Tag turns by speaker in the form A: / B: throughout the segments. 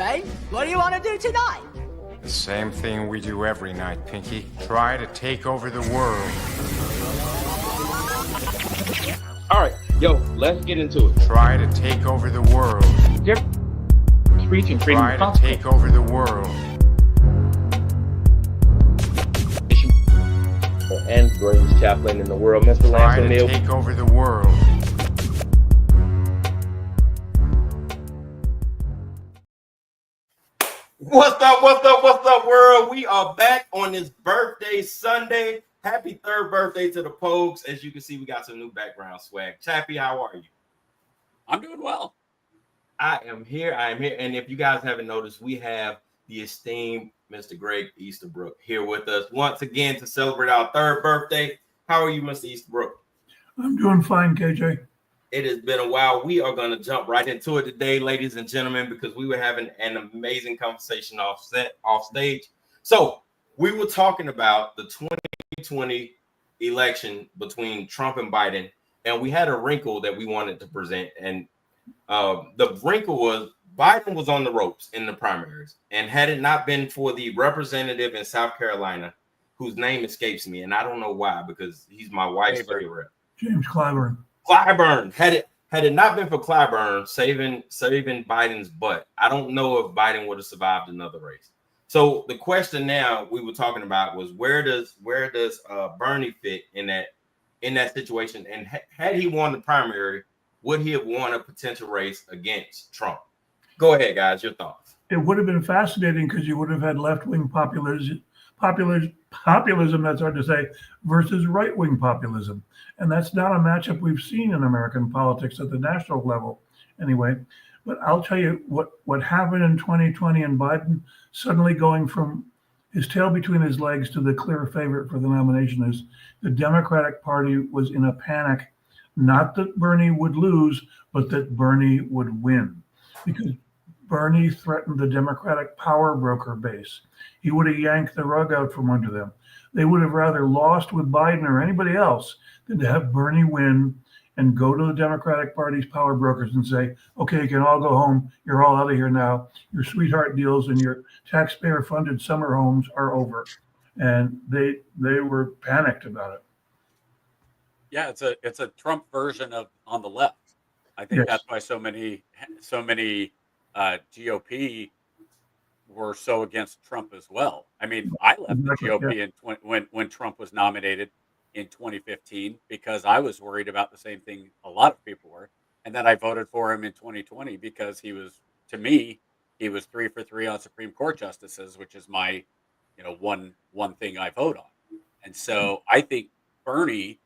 A: Ray. What do you want to do tonight?
B: The same thing we do every night, Pinky. Try to take over the world.
C: All right, yo, let's get into it.
B: Try to take over the world.
C: Speech and freedom
B: Try to take over the world.
C: And greatest chaplain in the world, Mr. Lance
B: Try
C: O'Neill.
B: to take over the world.
C: What's up, world? We are back on this birthday Sunday. Happy third birthday to the POGs. As you can see, we got some new background swag. Chappie, how are you?
D: I'm doing well.
C: I am here. And if you guys haven't noticed, we have the esteemed Mr. Gregg Easterbrook here with us once again to celebrate our third birthday. How are you, Mr. Easterbrook?
E: I'm doing fine, KJ.
C: It has been a while. We are going to jump right into it today, ladies and gentlemen, because we were having an amazing conversation off stage. So we were talking about the 2020 election between Trump and Biden, and we had a wrinkle that we wanted to present. And the wrinkle was Biden was on the ropes in the primaries, and had it not been for the representative in South Carolina, whose name escapes me, and I don't know why, because he's my wife's favorite.
E: James Clyburn.
C: Clyburn. Had it not been for Clyburn saving Biden's butt, I don't know if Biden would have survived another race. So the question now we were talking about was where does Bernie fit in that situation? And had he won the primary, would he have won a potential race against Trump? Go ahead, guys. Your thoughts.
E: It would have been fascinating because you would have had left-wing populism, that's hard to say, versus right-wing populism. And that's not a matchup we've seen in American politics at the national level anyway. But I'll tell you what happened in 2020 and Biden suddenly going from his tail between his legs to the clear favorite for the nomination is the Democratic Party was in a panic, not that Bernie would lose, but that Bernie would win. Because Bernie threatened the Democratic power broker base. He would have yanked the rug out from under them. They would have rather lost with Biden or anybody else than to have Bernie win and go to the Democratic Party's power brokers and say, okay, you can all go home. You're all out of here now. Your sweetheart deals and your taxpayer-funded summer homes are over. And they were panicked about it.
D: Yeah, it's a Trump version of on the left. I think that's why so many GOP were so against Trump as well. I mean, I left the GOP when Trump was nominated in 2015 because I was worried about the same thing a lot of people were, and then I voted for him in 2020 because he was 3 for 3 on Supreme Court justices, which is my one thing I vote on. And so I think Bernie,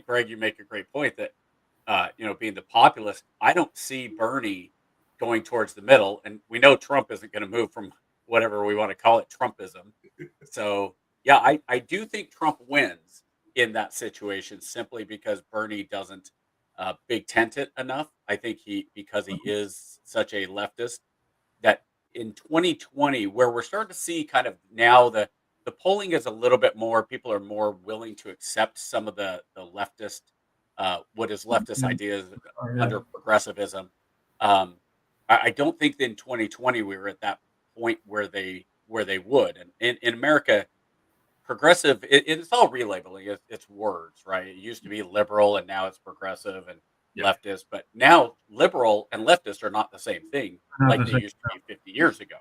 D: Greg, you make a great point that being the populist, I don't see Bernie going towards the middle, and we know Trump isn't going to move from whatever we want to call it, Trumpism. So yeah, I do think Trump wins in that situation simply because Bernie doesn't big tent it enough. I think because he is such a leftist that in 2020, where we're starting to see kind of now the polling is a little bit more, people are more willing to accept some of the leftist, what is leftist ideas under progressivism. I don't think that in 2020 we were at that point where they would. And in America, progressive, it's all relabeling. It's words, right? It used to be liberal, and now it's progressive and leftist. But now liberal and leftist are not the same thing like they used to be 50 years ago.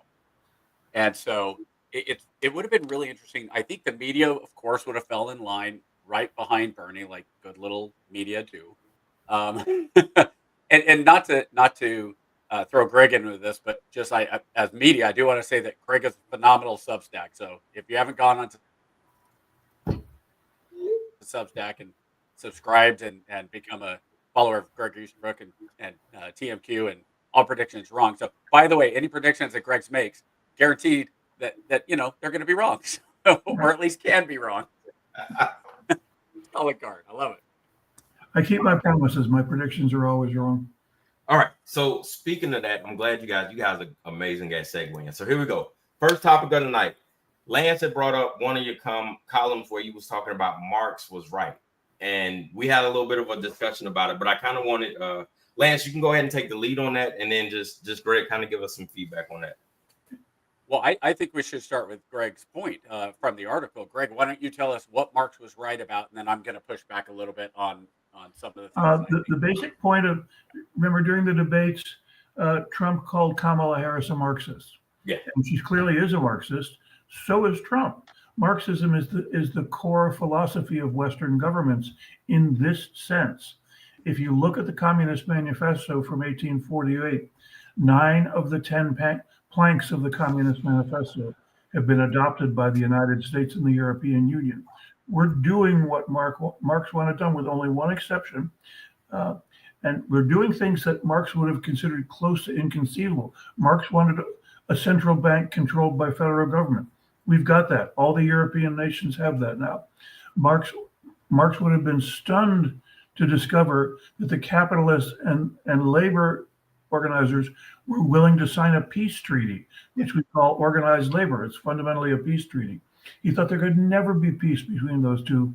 D: And so it would have been really interesting. I think the media, of course, would have fell in line right behind Bernie, like good little media do. And not to throw Greg into this, but just as media, I do want to say that Greg is a phenomenal Substack. So if you haven't gone on to Substack and subscribed and become a follower of Gregg Easterbrook and TMQ and all predictions wrong. So by the way, any predictions that Greg's makes, guaranteed that they're going to be wrong, or at least can be wrong. Solid card. I love it.
E: I keep my promises. My predictions are always wrong.
C: All right. So speaking of that, I'm glad you guys are amazing at segueing. So here we go. First topic of the night. Lance had brought up one of your columns where you was talking about Marx Was Right. And we had a little bit of a discussion about it, but I kind of wanted, Lance, you can go ahead and take the lead on that. And then just Greg, kind of give us some feedback on that.
D: Well, I think we should start with Greg's point from the article. Greg, why don't you tell us what Marx was right about, and then I'm going to push back a little bit on some of the things that I think.
E: The basic point of, remember during the debates, Trump called Kamala Harris a Marxist.
C: Yeah.
E: And she clearly is a Marxist. So is Trump. Marxism is the core philosophy of Western governments in this sense. If you look at the Communist Manifesto from 1848, 9 of the 10 planks of the Communist Manifesto have been adopted by the United States and the European Union. We're doing what Marx wanted done, with only one exception. And we're doing things that Marx would have considered close to inconceivable. Marx wanted a central bank controlled by federal government. We've got that. All the European nations have that now. Marx would have been stunned to discover that the capitalists and labor organizers were willing to sign a peace treaty, which we call organized labor. It's fundamentally a peace treaty. He thought there could never be peace between those two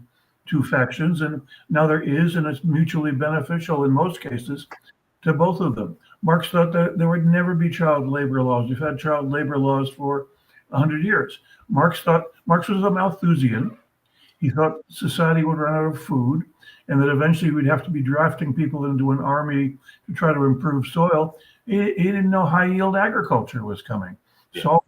E: factions, and now there is, and it's mutually beneficial in most cases to both of them. Marx thought that there would never be child labor laws. We've had child labor laws for 100 years. Marx was a Malthusian. He thought society would run out of food, and that eventually we'd have to be drafting people into an army to try to improve soil. He didn't know high yield agriculture was coming.
C: Yeah.
E: Solve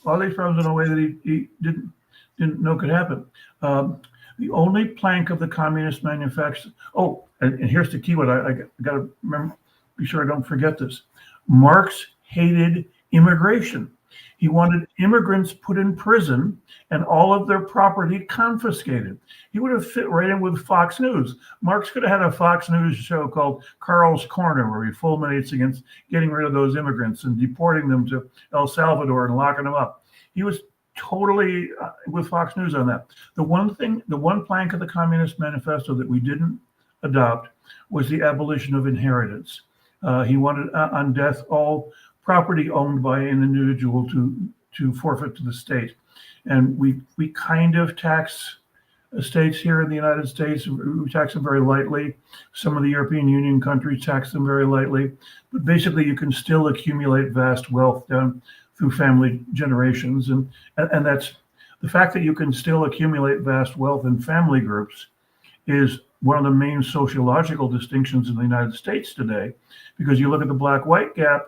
E: all these problems in a way that he didn't know could happen. The only plank of the Communist Manifesto. Oh, and here's the key one. I got to remember, be sure I don't forget this. Marx hated immigration. He wanted immigrants put in prison and all of their property confiscated. He would have fit right in with Fox News. Marx could have had a Fox News show called Carl's Corner, where he fulminates against getting rid of those immigrants and deporting them to El Salvador and locking them up. He was totally with Fox News on that. The one plank of the Communist Manifesto that we didn't adopt was the abolition of inheritance. He wanted on death all property owned by an individual to forfeit to the state. And we kind of tax estates here in the United States. We tax them very lightly. Some of the European Union countries tax them very lightly. But basically, you can still accumulate vast wealth down through family generations. And that's the fact that you can still accumulate vast wealth in family groups is one of the main sociological distinctions in the United States today, because you look at the black-white gap,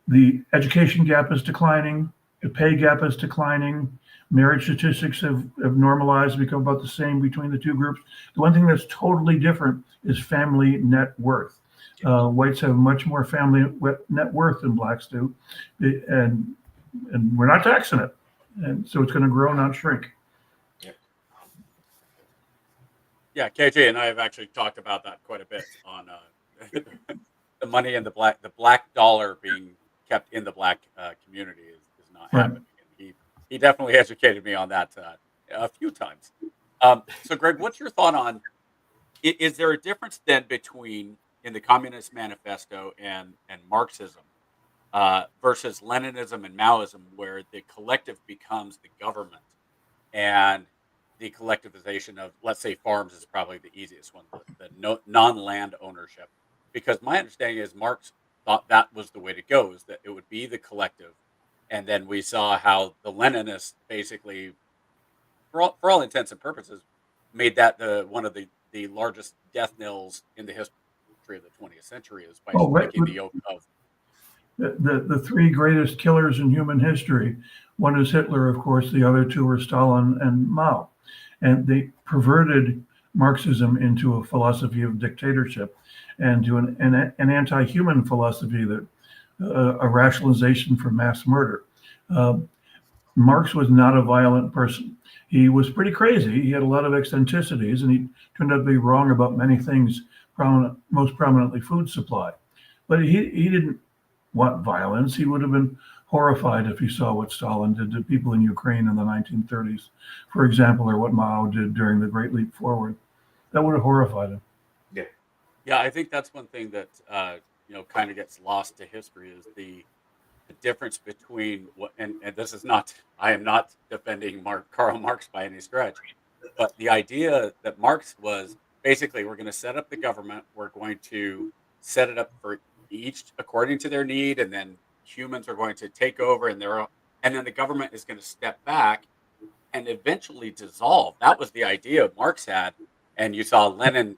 E: the education gap is declining, the pay gap is declining, marriage statistics have normalized, become about the same between the two groups. The one thing that's totally different is family net worth. Whites have much more family net worth than blacks do, and we're not taxing it. And so it's going to grow, not shrink.
D: Yeah, KJ and I have actually talked about that quite a bit on the money and the black dollar being kept in the black community is not happening. And he definitely educated me on that a few times. So, Greg, what's your thought on? Is there a difference then between in the Communist Manifesto and Marxism versus Leninism and Maoism, where the collective becomes the government and the collectivization of, let's say, farms is probably the easiest one, the non-land ownership? Because my understanding is Marx thought that was the way to go, is that it would be the collective. And then we saw how the Leninists basically, for all intents and purposes, made that one of the largest death knells in the history of the 20th century, is by breaking the yoke of
E: the three greatest killers in human history. One is Hitler, of course. The other two are Stalin and Mao. And they perverted Marxism into a philosophy of dictatorship and to an anti-human philosophy, that a rationalization for mass murder. Marx was not a violent person. He was pretty crazy. He had a lot of eccentricities, and he turned out to be wrong about many things, most prominently food supply. But he didn't want violence. He would have been horrified if he saw what Stalin did to people in Ukraine in the 1930s, for example, or what Mao did during the Great Leap Forward. That would have horrified him.
D: Yeah, I think that's one thing that kind of gets lost to history, is the difference between what, and this is not, I am not defending Karl Marx by any stretch, but the idea that Marx was basically, we're going to set up the government, we're going to set it up for each according to their need, and then humans are going to take over, and then the government is going to step back and eventually dissolve. That was the idea Marx had, and you saw Lenin.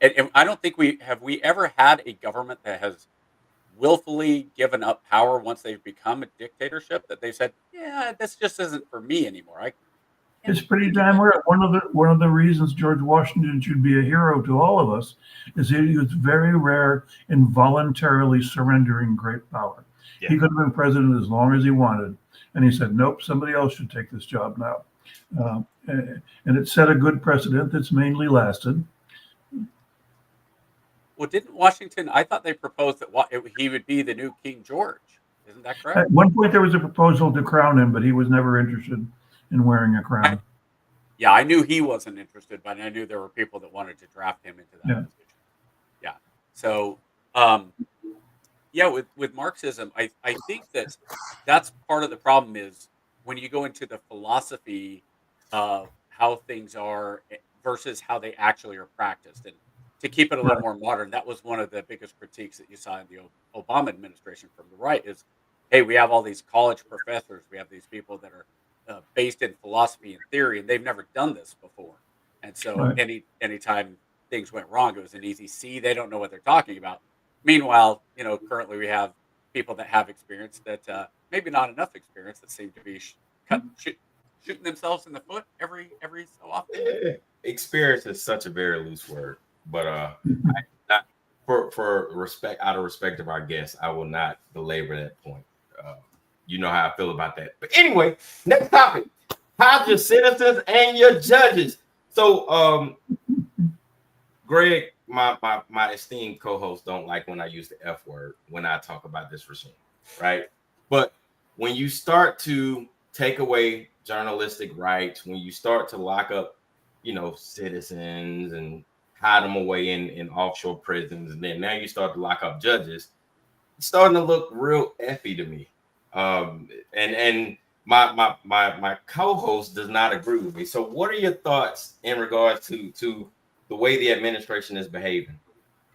D: And I don't think we ever had a government that has willfully given up power once they've become a dictatorship, that they said, yeah, this just isn't for me anymore. I can't
E: It's pretty
D: think of
E: damn
D: it.
E: rare. One of the reasons George Washington should be a hero to all of us is that he was very rare in voluntarily surrendering great power.
C: Yeah.
E: He could have been president as long as he wanted, and he said, "Nope, somebody else should take this job now." And it set a good precedent that's mainly lasted.
D: Well, didn't Washington? I thought they proposed that he would be the new King George. Isn't that correct?
E: At one point, there was a proposal to crown him, but he was never interested in wearing a crown.
D: Yeah, I knew he wasn't interested, but I knew there were people that wanted to draft him into that position. Yeah. So, yeah, with Marxism, I think that's part of the problem is when you go into the philosophy of how things are versus how they actually are practiced. And to keep it a little more modern, that was one of the biggest critiques that you saw in the Obama administration from the right is, hey, we have all these college professors, we have these people that are based in philosophy and theory, and they've never done this before. And so anytime things went wrong, it was an easy C. They don't know what they're talking about. Meanwhile, currently we have people that have experience that maybe not enough experience that seem to be shooting themselves in the foot every so often.
C: Experience is such a very loose word, but not for respect, out of respect of our guests, I will not belabor that point. You know how I feel about that. But anyway, next topic: how's your citizens and your judges? So, Greg, my esteemed co-host don't like when I use the F word when I talk about this regime, right? But when you start to take away journalistic rights, when you start to lock up, citizens and hide them away in offshore prisons, and then now you start to lock up judges, it's starting to look real effy to me. And my co-host does not agree with me. So what are your thoughts in regards to the way the administration is behaving?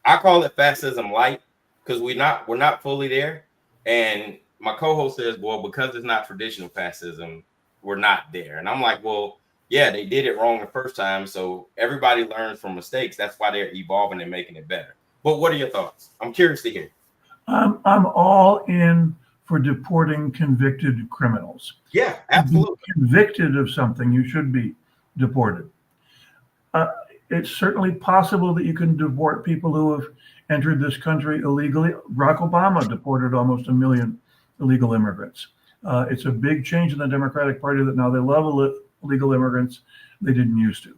C: I call it fascism light because we're not fully there. And my co-host says, well, because it's not traditional fascism, we're not there. And I'm like, well, yeah, they did it wrong the first time. So everybody learns from mistakes. That's why they're evolving and making it better. But what are your thoughts? I'm curious to hear.
E: I'm all in for deporting convicted criminals.
C: Yeah, absolutely.
E: Convicted of something, you should be deported. It's certainly possible that you can deport people who have entered this country illegally. Barack Obama deported almost 1 million illegal immigrants. It's a big change in the Democratic Party that now they love illegal immigrants. They didn't used to.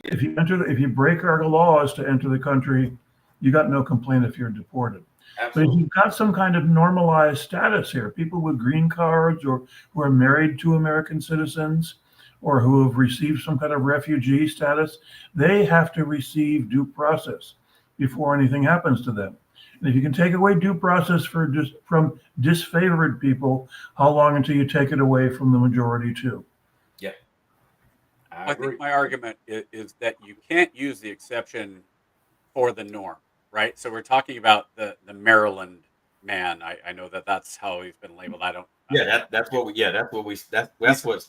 E: If you break our laws to enter the country, you got no complaint if you're deported. Absolutely. But if you've got some kind of normalized status here, people with green cards or who are married to American citizens or who have received some kind of refugee status, they have to receive due process before anything happens to them. And if you can take away due process from disfavored people, how long until you take it away from the majority too?
C: Yeah.
D: I think my argument is that you can't use the exception for the norm. Right, so we're talking about the Maryland man. I know that's how he's been labeled.
C: That's what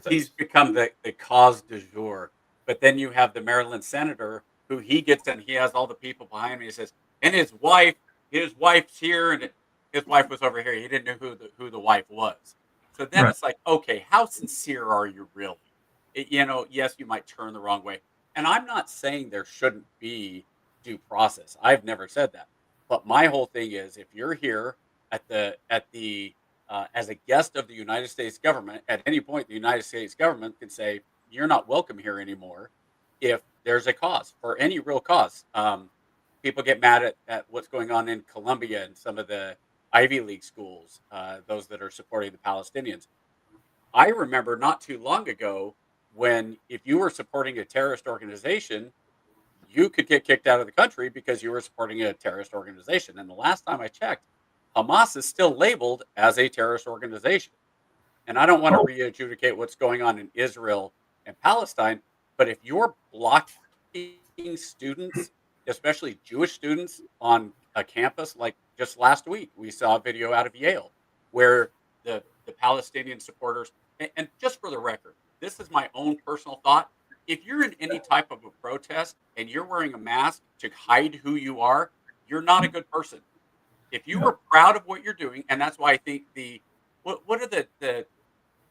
D: he's become the cause du jour. But then you have the Maryland senator who he gets in. He has all the people behind him. He says, and his wife's here, and his wife was over here. He didn't know who the wife was. So then It's like, okay, how sincere are you really? Yes, you might turn the wrong way, and I'm not saying there shouldn't be due process. I've never said that. But my whole thing is, if you're here as a guest of the United States government, at any point the United States government can say you're not welcome here anymore if there's a cause, for any real cause. People get mad at what's going on in Colombia and some of the Ivy League schools, those that are supporting the Palestinians. I remember not too long ago when if you were supporting a terrorist organization, you could get kicked out of the country because you were supporting a terrorist organization. And the last time I checked, Hamas is still labeled as a terrorist organization. And I don't want to re-adjudicate what's going on in Israel and Palestine, but if you're blocking students, especially Jewish students, on a campus. Like just last week, we saw a video out of Yale where the Palestinian supporters, and just for the record, this is my own personal thought. If you're in any type of a protest and you're wearing a mask to hide who you are, you're not a good person. If you were proud of what you're doing, and that's why I think what are the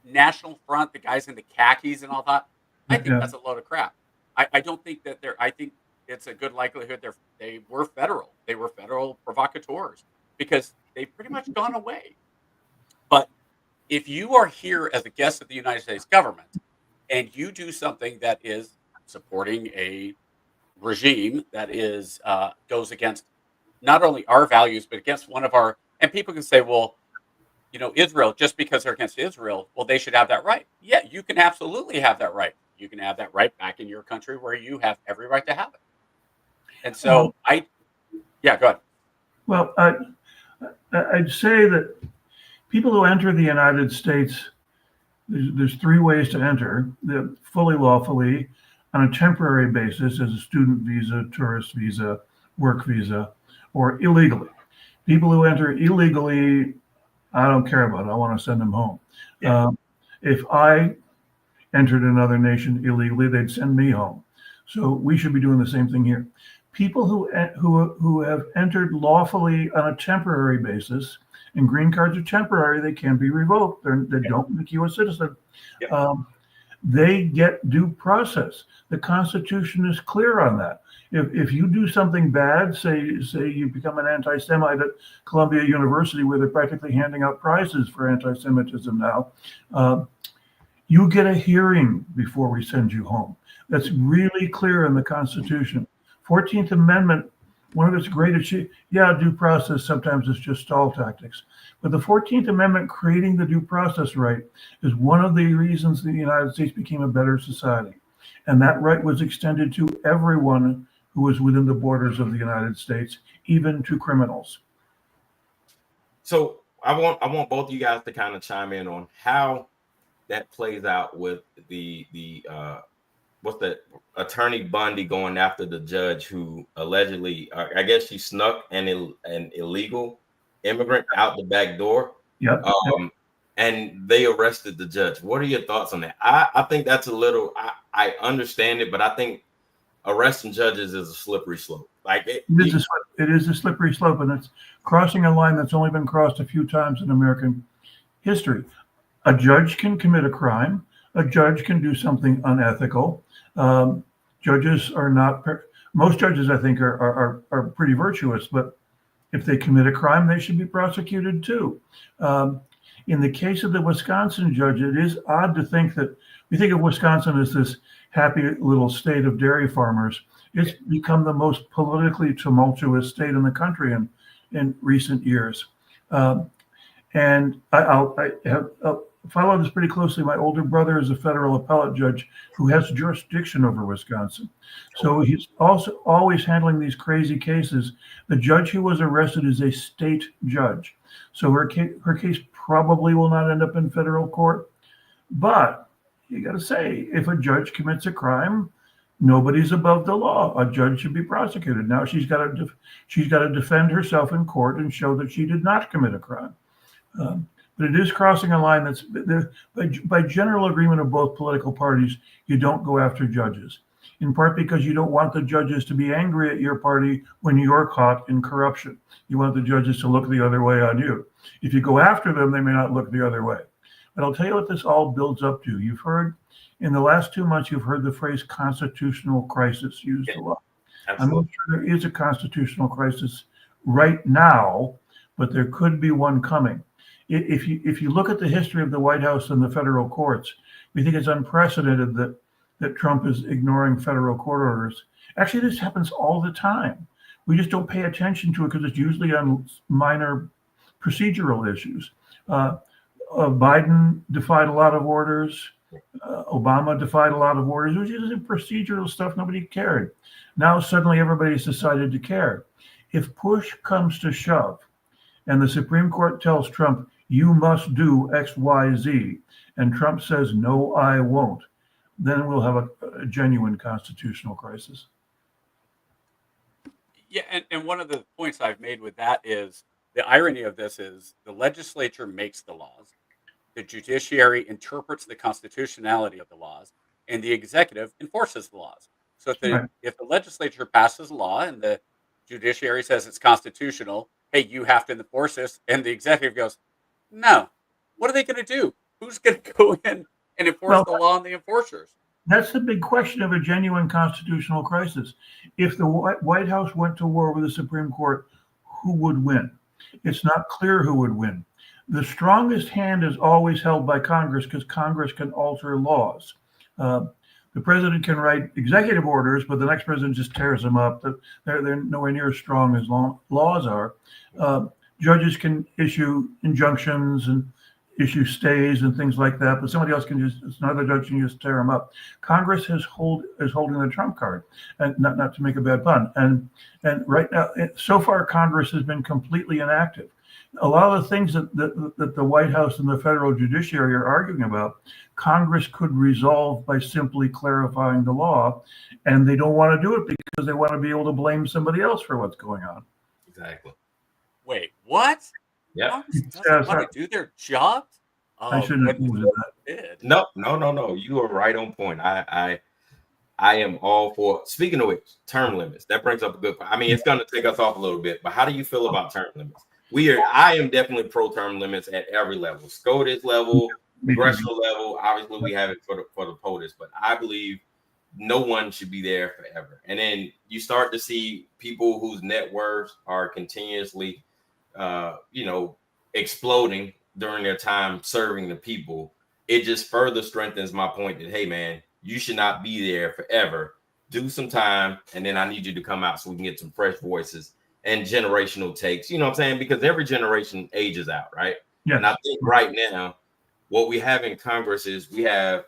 D: National Front, the guys in the khakis and all that, I think that's a load of crap. I don't think that I think it's a good likelihood they were federal. They were federal provocateurs because they've pretty much gone away. But if you are here as a guest of the United States government and you do something that is supporting a regime that is goes against not only our values but against one of our, and people can say, well, you know, Israel, just because they're against Israel, well, they should have that right. Yeah, you can absolutely have that right. You can have that right back in your country where you have every right to have it. And so go ahead.
E: Well, I'd say that people who enter the United States, there's three ways to enter: the fully lawfully, on a temporary basis as a student visa, tourist visa, work visa, or illegally. People who enter illegally, I don't care about it. I want to send them home. Yeah. If I entered another nation illegally, they'd send me home. So we should be doing the same thing here. People who have entered lawfully on a temporary basis, and green cards are temporary, they can be revoked. They don't make you a citizen. Yeah. They get due process. The Constitution is clear on that. If you do something bad, say you become an anti-Semite at Columbia University, where they're practically handing out prizes for anti-Semitism now, you get a hearing before we send you home. That's really clear in the Constitution. 14th Amendment, one of its great achievements, due process sometimes is just stall tactics. But the 14th Amendment, creating the due process right, is one of the reasons the United States became a better society. And that right was extended to everyone who was within the borders of the United States, even to criminals.
C: So I want both of you guys to kind of chime in on how that plays out with the what's that, Attorney Bundy going after the judge who allegedly, I guess she snuck an illegal immigrant out the back door.
E: Yep.
C: And they arrested the judge. What are your thoughts on that? I think that's a little, I understand it, but I think arresting judges is a slippery slope. Like it is a slippery slope, and it's crossing a line that's only been crossed a few times in American history. A judge can commit a crime. A judge can do something unethical. Judges are not, most judges I think are pretty virtuous, but if they commit a crime, they should be prosecuted too. In the case of the Wisconsin judge, it is odd to think that we think of Wisconsin as this happy little state of dairy farmers. It's become the most politically tumultuous state in the country in recent years. And I have followed this pretty closely. My older brother is a federal appellate judge who has jurisdiction over Wisconsin. So he's also always handling these crazy cases. The judge who was arrested is a state judge. So her case probably will not end up in federal court. But you got to say, if a judge commits a crime, nobody's above the law. A judge should be prosecuted. Now she's got to defend herself in court and show that she did not commit a crime. But it is crossing a line that's by general agreement of both political parties. You don't go after judges, in part because you don't want the judges to be angry at your party when you're caught in corruption. You want the judges to look the other way on you. If you go after them, they may not look the other way. But I'll tell you what this all builds up to. You've heard in the last 2 months, you've heard the phrase constitutional crisis used a lot. Absolutely. I'm not sure there is a constitutional crisis right now, but there could be one coming. If you look at the history of the White House and the federal courts, we think it's unprecedented that Trump is ignoring federal court orders. Actually, this happens all the time. We just don't pay attention to it because it's usually on minor procedural issues. Biden defied a lot of orders. Obama defied a lot of orders. It was usually procedural stuff. Nobody cared. Now suddenly everybody's decided to care. If push comes to shove and the Supreme Court tells Trump, you must do X, Y, Z, and Trump says, no, I won't, then we'll have a genuine constitutional crisis.
D: Yeah, and one of the points I've made with that is the irony of this is the legislature makes the laws, the judiciary interprets the constitutionality of the laws, and the executive enforces the laws. So
E: Right.
D: if the legislature passes a law and the judiciary says it's constitutional, hey, you have to enforce this, and the executive goes, no, what are they going to do? Who's going to go in and enforce
E: Well,
D: the law and the enforcers?
E: that's the big question of a genuine constitutional crisis. If the White House went to war with the Supreme Court, who would win? It's not clear who would win. The strongest hand is always held by Congress because Congress can alter laws. Uh, the president can write executive orders, but the next president just tears them up. They're nowhere near as strong as laws are. Judges can issue injunctions and issue stays and things like that, but somebody else can another judge can just tear them up. Congress is holding the trump card, and not to make a bad pun. And right now, so far, Congress has been completely inactive. A lot of the things that the White House and the federal judiciary are arguing about, Congress could resolve by simply clarifying the law, and they don't want to do it because they want to be able to blame somebody else for what's going on.
C: Exactly.
D: Wait, what?
C: Yeah.
D: Congress doesn't want to do their job?
E: I shouldn't have used that.
C: No. You are right on point. I am all for. Speaking of which, term limits. That brings up a good point. I mean, it's going to take us off a little bit, but how do you feel about term limits? I am definitely pro term limits at every level. SCOTUS level, congressional level. Obviously, we have it for the POTUS, but I believe no one should be there forever. And then you start to see people whose net worths are continuously exploding during their time serving the people. It just further strengthens my point that, hey, man, you should not be there forever. Do some time, and then I need you to come out so we can get some fresh voices and generational takes. You know what I'm saying? Because every generation ages out, right?
E: Yes.
C: And I think right now, what we have in Congress is we have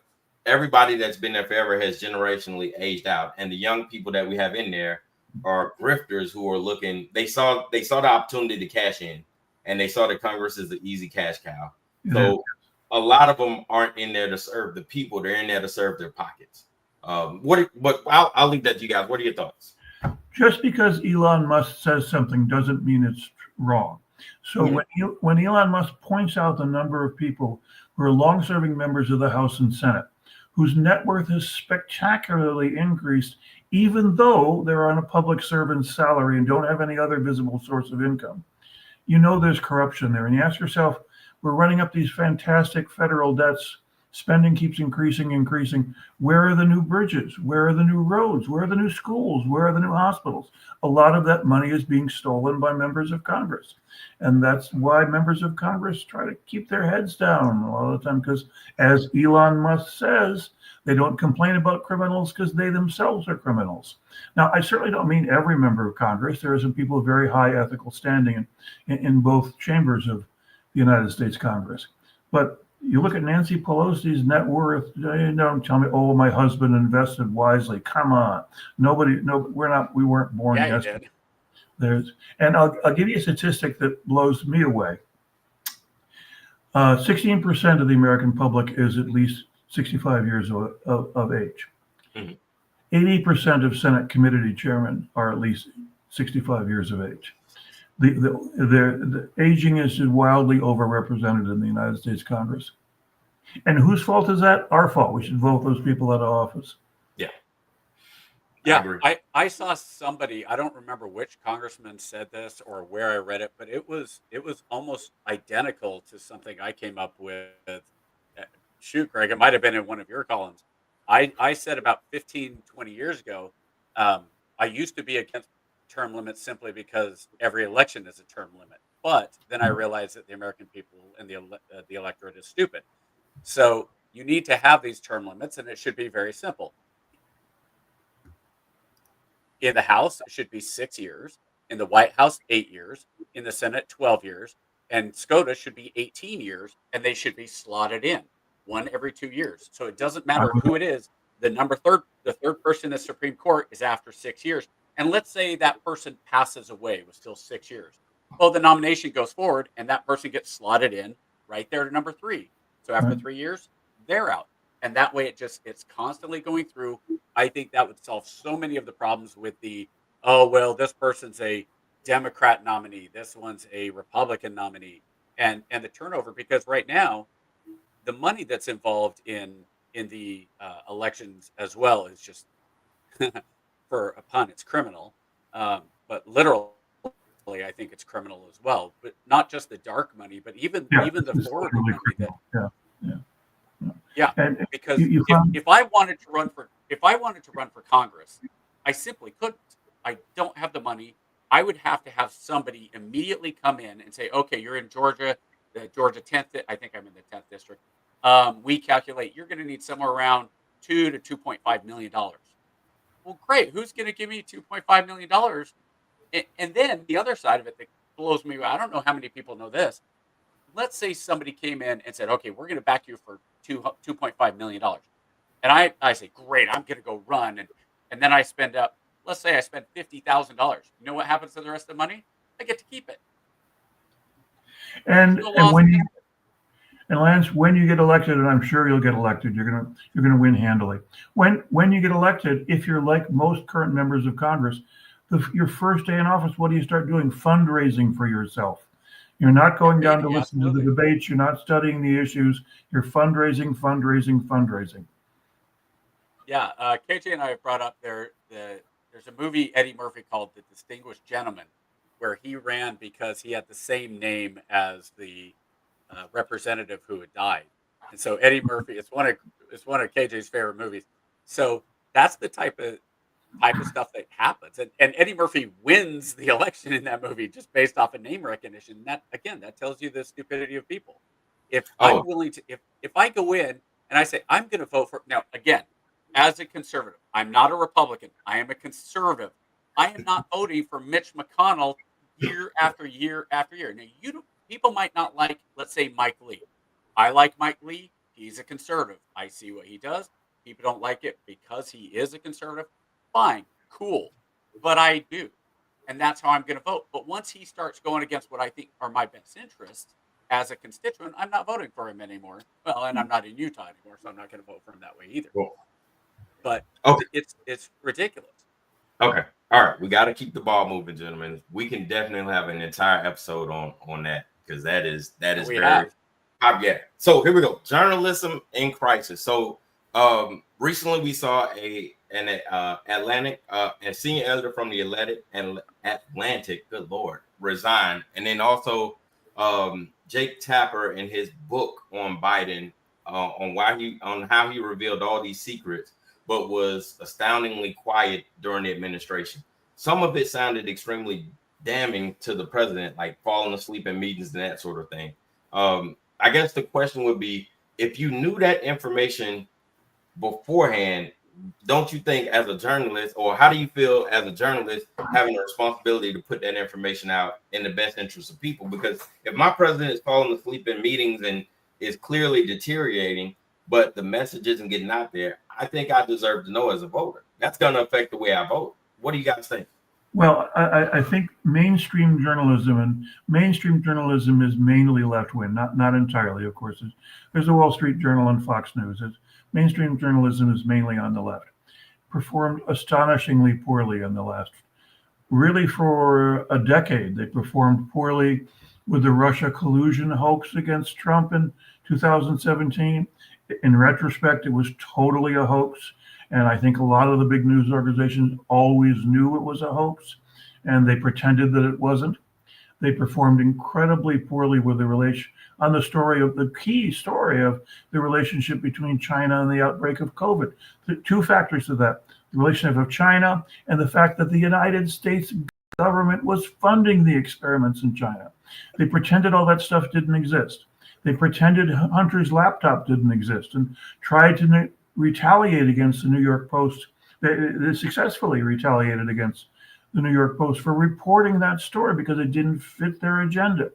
C: everybody that's been there forever has generationally aged out, and the young people that we have in there are grifters who are looking. They saw the opportunity to cash in, and they saw that Congress is the easy cash cow. So a lot of them aren't in there to serve the people; they're in there to serve their pockets. I'll leave that to you guys. What are your thoughts?
E: Just because Elon Musk says something doesn't mean it's wrong. So when Elon Musk points out the number of people who are long-serving members of the House and Senate whose net worth has spectacularly increased, even though they're on a public servant's salary and don't have any other visible source of income, there's corruption there. And you ask yourself, we're running up these fantastic federal debts. Spending keeps increasing. Where are the new bridges? Where are the new roads? Where are the new schools? Where are the new hospitals? A lot of that money is being stolen by members of Congress. And that's why members of Congress try to keep their heads down a lot of the time, because as Elon Musk says, they don't complain about criminals because they themselves are criminals. Now, I certainly don't mean every member of Congress. There are some people of very high ethical standing in both chambers of the United States Congress. But you look at Nancy Pelosi's net worth. Don't tell me, oh, my husband invested wisely. Come on, we weren't born yesterday. And I'll give you a statistic that blows me away. 16% of the American public is at least 65 years of age. 80% of Senate committee chairmen are at least 65 years of age. The aging is wildly overrepresented in the United States Congress. And whose fault is that? Our fault. We should vote those people out of office.
D: Yeah, I saw somebody, I don't remember which congressman said this or where I read it, but it was almost identical to something I came up with. Shoot, Greg, it might have been in one of your columns. I said about 15, 20 years ago, I used to be against term limits simply because every election is a term limit. But then I realized that the American people and the electorate is stupid. So you need to have these term limits, and it should be very simple. In the House, it should be 6 years. In the White House, 8 years. In the Senate, 12 years. And SCOTUS should be 18 years, and they should be slotted in, one every 2 years. So it doesn't matter who it is. The third person in the Supreme Court is after 6 years. And let's say that person passes away with still 6 years. Well, the nomination goes forward, and that person gets slotted in right there to number 3. So after 3 years, they're out. And that way it's constantly going through. I think that would solve so many of the problems with the oh, well, this person's a Democrat nominee, this one's a Republican nominee, and the turnover, because right now the money that's involved in the elections as well is just for a pun, it's criminal. But literally, I think it's criminal as well. But not just the dark money, but even
E: Yeah,
D: the
E: it's
D: forward
E: really
D: money that,
E: criminal. Yeah, yeah.
D: yeah.
E: And
D: Because
E: you find,
D: if I wanted to run for Congress, I simply couldn't. I don't have the money. I would have to have somebody immediately come in and say, okay, you're in Georgia, the Georgia 10th. I think I'm in the 10th district. We calculate you're going to need somewhere around $2 to $2.5 million. Well, great. Who's going to give me $2.5 million? And then the other side of it that blows me away, I don't know how many people know this. Let's say somebody came in and said, okay, we're going to back you for $2.5 million. And I say, great, I'm going to go run. And then I spend up, let's say I spend $50,000. You know what happens to the rest of the money? I get to keep it.
E: and
D: No
E: and
D: laws
E: when
D: against
E: you and Lance, when you get elected, and I'm sure you'll get elected, you're gonna win handily. When you get elected, if you're like most current members of Congress, your first day in office, what do you start doing? Fundraising for yourself. You're not going down to
D: campaigning,
E: listen to the
D: absolutely.
E: debates. You're not studying the issues. You're fundraising, fundraising, fundraising.
D: Yeah, KJ and I have brought up there's a movie Eddie Murphy called The Distinguished Gentleman, where he ran because he had the same name as the representative who had died, and so Eddie Murphy, it's one of KJ's favorite movies. So that's the type of stuff that happens, and Eddie Murphy wins the election in that movie just based off of name recognition. That again, that tells you the stupidity of people. If I'm
C: Oh,
D: willing to, if I go in and I say I'm going to vote for now again. As a conservative, I'm not a Republican. I am a conservative. I am not voting for Mitch McConnell year after year after year. Now, people might not like, let's say, Mike Lee. I like Mike Lee. He's a conservative. I see what he does. People don't like it because he is a conservative. Fine, cool. But I do. And that's how I'm going to vote. But once he starts going against what I think are my best interests as a constituent, I'm not voting for him anymore. Well, and I'm not in Utah anymore, so I'm not going to vote for him that way either.
C: cool.
D: But
C: Okay.
D: it's ridiculous.
C: Okay. All right. We got to keep the ball moving, gentlemen. We can definitely have an entire episode on that, because that is
D: We
C: very
D: have.
C: yeah. So here we go. Journalism in crisis. So recently we saw an Atlantic a senior editor from the Atlantic, good Lord, resign, and then also Jake Tapper in his book on Biden on how he revealed all these secrets, but was astoundingly quiet during the administration. Some of it sounded extremely damning to the president, like falling asleep in meetings and that sort of thing. I guess the question would be, if you knew that information beforehand, don't you think as a journalist, or how do you feel as a journalist having a responsibility to put that information out in the best interest of people? Because if my president is falling asleep in meetings and is clearly deteriorating, but the message isn't getting out there, I think I deserve to know as a voter. That's going to affect the way I vote. What do you guys think?
E: Well, I think mainstream journalism is mainly left wing, not entirely, of course. There's the Wall Street Journal and Fox News. Mainstream journalism is mainly on the left. Performed astonishingly poorly in the last, really for a decade. They performed poorly with the Russia collusion hoax against Trump in 2017. In retrospect, it was totally a hoax. And I think a lot of the big news organizations always knew it was a hoax, and they pretended that it wasn't. They performed incredibly poorly with on the key story of the relationship between China and the outbreak of COVID. The two factors to that: the relationship of China and the fact that the United States government was funding the experiments in China. They pretended all that stuff didn't exist. They pretended Hunter's laptop didn't exist and tried to retaliate against the New York Post. They successfully retaliated against the New York Post for reporting that story because it didn't fit their agenda.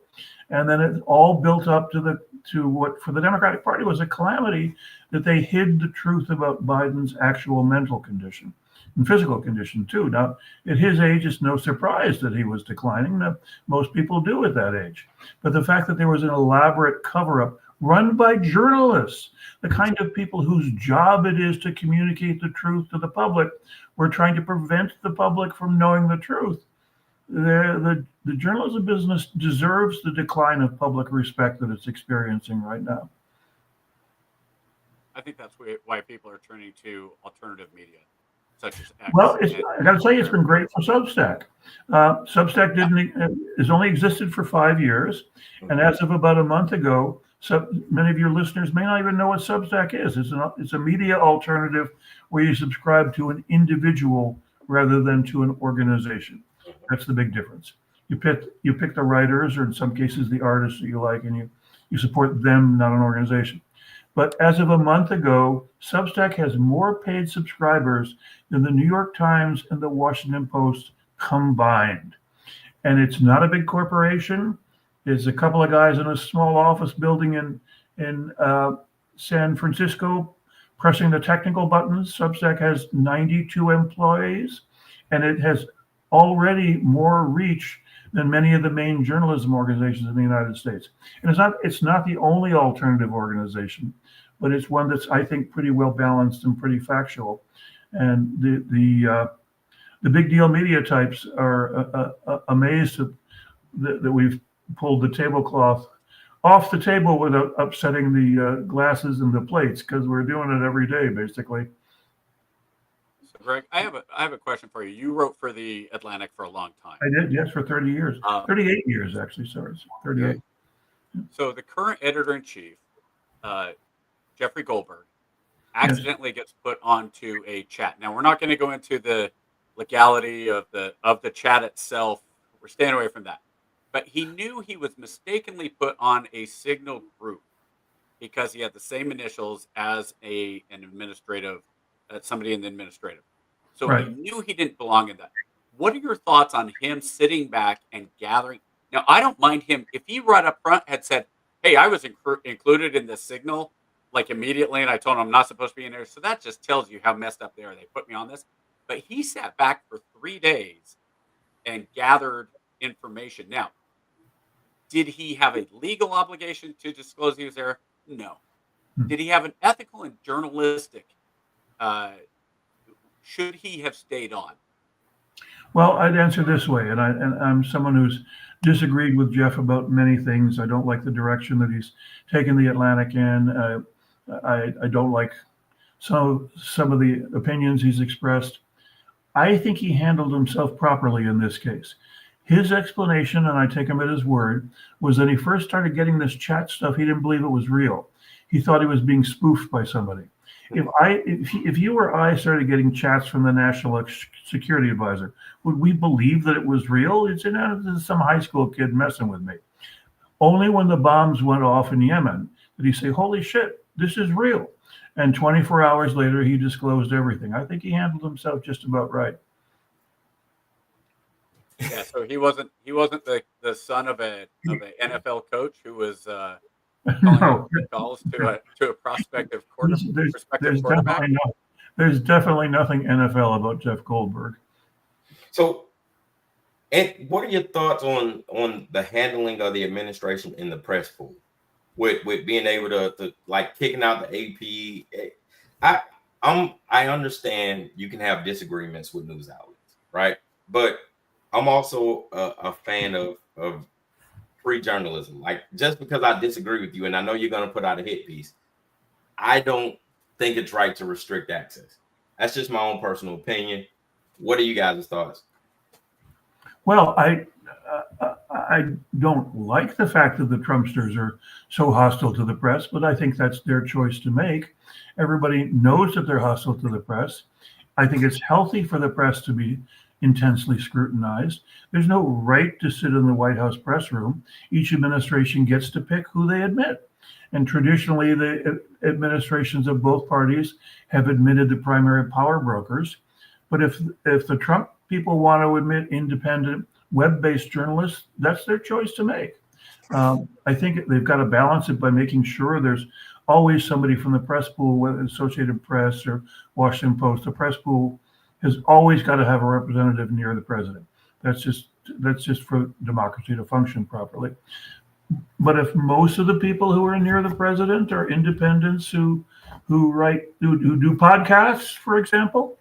E: And then it all built up to what for the Democratic Party was a calamity, that they hid the truth about Biden's actual mental condition and physical condition too. Now, at his age, it's no surprise that he was declining. Most people do at that age. But the fact that there was an elaborate cover-up run by journalists, the kind of people whose job it is to communicate the truth to the public. We're trying to prevent the public from knowing the truth. The journalism business deserves the decline of public respect that it's experiencing right now.
D: I think that's why people are turning to alternative media, such as X.
E: Well, I got to tell you, it's been great for Substack. Substack has only existed for 5 years, and as of about a month ago, many of your listeners may not even know what Substack is. It's a media alternative where you subscribe to an individual rather than to an organization. That's the big difference. You pick the writers, or in some cases the artists that you like, and you support them, not an organization. But as of a month ago, Substack has more paid subscribers than the New York Times and the Washington Post combined. And it's not a big corporation. It's a couple of guys in a small office building in San Francisco pressing the technical buttons. Substack has 92 employees, and it has already more reach than many of the main journalism organizations in the United States. And it's not the only alternative organization, but it's one that's, I think, pretty well balanced and pretty factual. And the big deal media types are amazed that we've pulled the tablecloth off the table without upsetting the glasses and the plates, because we're doing it every day, basically.
D: So, Greg, I have a question for you. You wrote for the Atlantic for a long time.
E: I did, yes, for 30 years. 38 years, actually, sorry. 38.
D: Okay. So the current editor-in-chief, Jeffrey Goldberg, accidentally gets put onto a chat. Now, we're not going to go into the legality of the chat itself. We're staying away from that. But he knew he was mistakenly put on a Signal group because he had the same initials as an administrative, somebody in the administrative. So
E: Right.
D: he knew he didn't belong in that. What are your thoughts on him sitting back and gathering? Now, I don't mind him if he right up front had said, "Hey, I was included in the Signal," like immediately, and I told him I'm not supposed to be in there. So that just tells you how messed up they are. They put me on this. But he sat back for 3 days and gathered information. Now, did he have a legal obligation to disclose he was there? No. Did he have an ethical and journalistic? Should he have stayed on?
E: Well, I'd answer this way, and I'm someone who's disagreed with Jeff about many things. I don't like the direction that he's taken the Atlantic in. I don't like some of the opinions he's expressed. I think he handled himself properly in this case. His explanation, and I take him at his word, was that he first started getting this chat stuff. He didn't believe it was real. He thought he was being spoofed by somebody. If you or I started getting chats from the National Security Advisor, would we believe that it was real? It's some high school kid messing with me. Only when the bombs went off in Yemen did he say, "Holy shit, this is real." And 24 hours later, he disclosed everything. I think he handled himself just about right.
D: Yeah, so he wasn't the son of an NFL coach who was
E: No,
D: calls to a prospective quarterback.
E: There's definitely nothing NFL about Jeff Goldberg.
C: So, and what are your thoughts on the handling of the administration in the press pool, with being able to like kicking out the AP? I understand you can have disagreements with news outlets, right? But I'm also a fan of free journalism. Like, just because I disagree with you and I know you're going to put out a hit piece, I don't think it's right to restrict access. That's just my own personal opinion. What are you guys' thoughts?
E: Well, I don't like the fact that the Trumpsters are so hostile to the press, but I think that's their choice to make. Everybody knows that they're hostile to the press. I think it's healthy for the press to be intensely scrutinized. There's no right to sit in the White House press room. Each administration gets to pick who they admit. And traditionally, the administrations of both parties have admitted the primary power brokers. But if the Trump people want to admit independent web-based journalists, that's their choice to make. I think they've got to balance it by making sure there's always somebody from the press pool, whether Associated Press or Washington Post. The press pool has always got to have a representative near the president. That's just for democracy to function properly. But if most of the people who are near the president are independents who do podcasts, for example,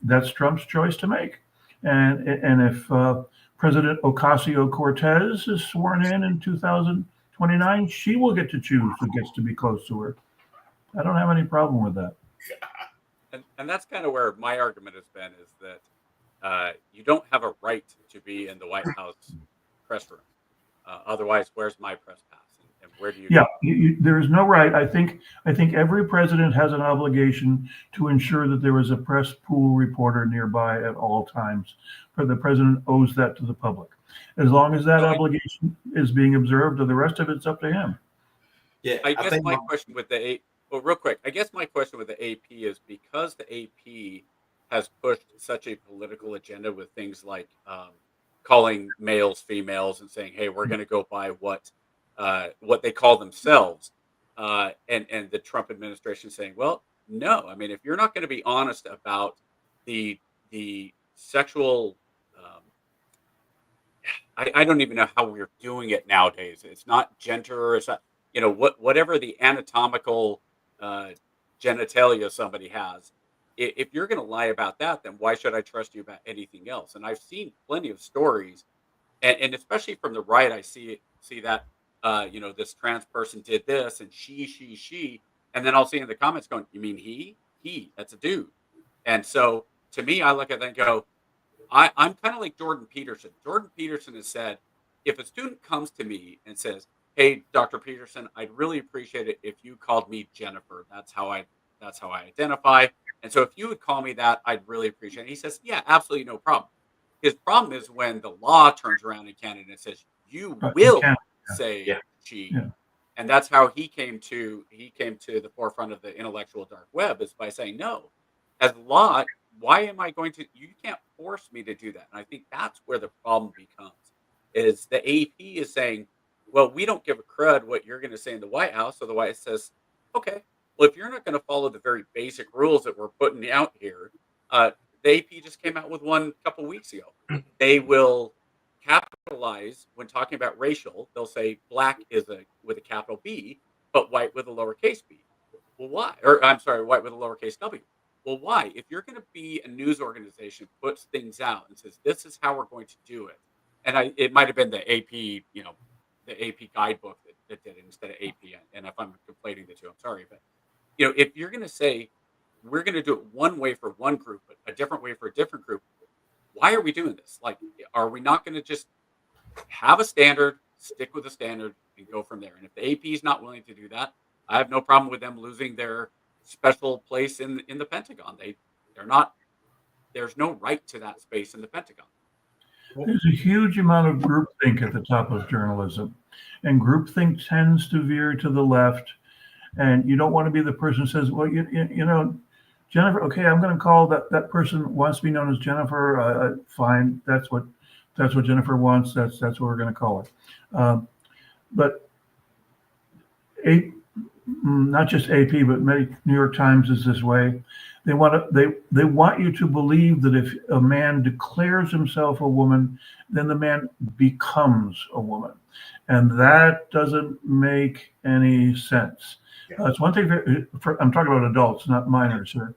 E: that's Trump's choice to make. And if President Ocasio-Cortez is sworn in 2029, she will get to choose who gets to be close to her. I don't have any problem with that.
D: And that's kind of where my argument has been, is that you don't have a right to be in the White House press room. Otherwise, where's my press pass? And where do you
E: Yeah,
D: go?
E: there is no right. I think every president has an obligation to ensure that there is a press pool reporter nearby at all times. For the president owes that to the public. As long as that obligation is being observed, the rest of it's up to him.
C: Yeah,
D: I
C: I
D: guess
C: think
D: my question with well, real quick, I guess my question with the AP is, because the AP has pushed such a political agenda with things like calling males females and saying, "Hey, we're going to go by what they call themselves," and the Trump administration saying, "Well, no. I mean, if you're not going to be honest about the sexual." I don't even know how we're doing it nowadays. It's not gender. It's not, whatever the anatomical uh, genitalia somebody has. If you're going to lie about that, then why should I trust you about anything else? And I've seen plenty of stories, and especially from the right, I see that this trans person did this, and she, and then I'll see in the comments going, "You mean he? That's a dude." And so to me, I look at that and go, I'm kind of like Jordan Peterson. Jordan Peterson has said, if a student comes to me and says, "Hey, Dr. Peterson, I'd really appreciate it if you called me Jennifer. That's how I identify. And so if you would call me that, I'd really appreciate it." He says, "Yeah, absolutely no problem." His problem is when the law turns around in Canada and says, "You
E: But you
D: will
E: can't.
D: say
C: Yeah.
D: she."
E: Yeah.
D: And that's how he came to the forefront of the intellectual dark web, is by saying, "No, as law, why am I going to? You can't force me to do that." And I think that's where the problem becomes, is the AP is saying, "Well, we don't give a crud what you're going to say in the White House." So the White House says, "Okay, well, if you're not going to follow the very basic rules that we're putting out here," the AP just came out with one a couple weeks ago. They will capitalize when talking about racial. They'll say black is with a capital B, but white with a lowercase b. Well, why? Or I'm sorry, white with a lowercase w. Well, why? If you're going to be a news organization, puts things out and says, "This is how we're going to do it," and it might have been the AP, the AP guidebook that did it instead of AP. And if I'm conflating the two, I'm sorry, but if you're going to say we're going to do it one way for one group, but a different way for a different group, why are we doing this? Like, are we not going to just have a standard, stick with the standard, and go from there? And if the AP is not willing to do that, I have no problem with them losing their special place in the Pentagon. They're not. There's no right to that space in the Pentagon.
E: There's a huge amount of groupthink at the top of journalism, and groupthink tends to veer to the left. And you don't want to be the person who says, "Well, Jennifer, okay, I'm going to call that person wants to be known as Jennifer. Fine, that's what Jennifer wants. That's what we're going to call her." But not just AP, but many New York Times is this way. They want you to believe that if a man declares himself a woman, then the man becomes a woman, and that doesn't make any sense. It's one thing. I'm talking about adults, not minors here.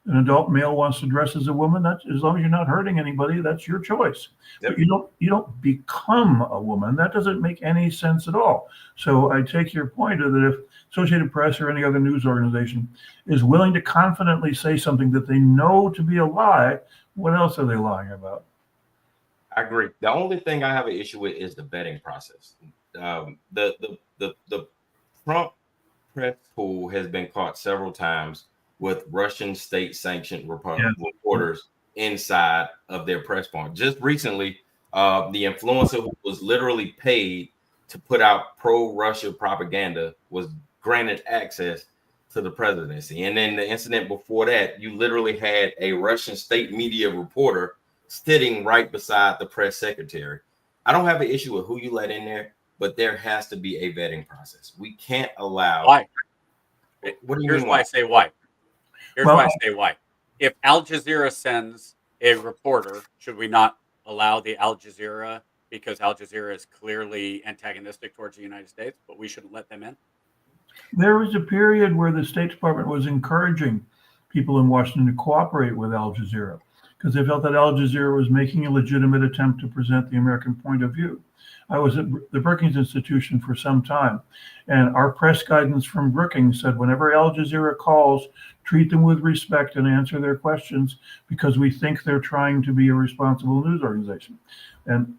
E: An adult male wants to dress as a woman. That's, as long as you're not hurting anybody, that's your choice.
C: Yep.
E: But you don't become a woman. That doesn't make any sense at all. So I take your point that if Associated Press or any other news organization is willing to confidently say something that they know to be a lie, what else are they lying about?
C: I agree. The only thing I have an issue with is the vetting process. The Trump press pool has been caught several times with Russian state-sanctioned reporters inside of their press point. Just recently, the influencer who was literally paid to put out pro-Russia propaganda was granted access to the presidency. And then the incident before that, you literally had a Russian state media reporter sitting right beside the press secretary. I don't have an issue with who you let in there, but there has to be a vetting process. We can't allow.
D: Why?
C: What do you
D: Here's
C: mean?
D: why I say why. Here's why I say why. If Al Jazeera sends a reporter, should we not allow the Al Jazeera because Al Jazeera is clearly antagonistic towards the United States, but we shouldn't let them in?
E: There was a period where the State Department was encouraging people in Washington to cooperate with Al Jazeera because they felt that Al Jazeera was making a legitimate attempt to present the American point of view. I was at the Brookings Institution for some time, and our press guidance from Brookings said whenever Al Jazeera calls, treat them with respect and answer their questions because we think they're trying to be a responsible news organization. And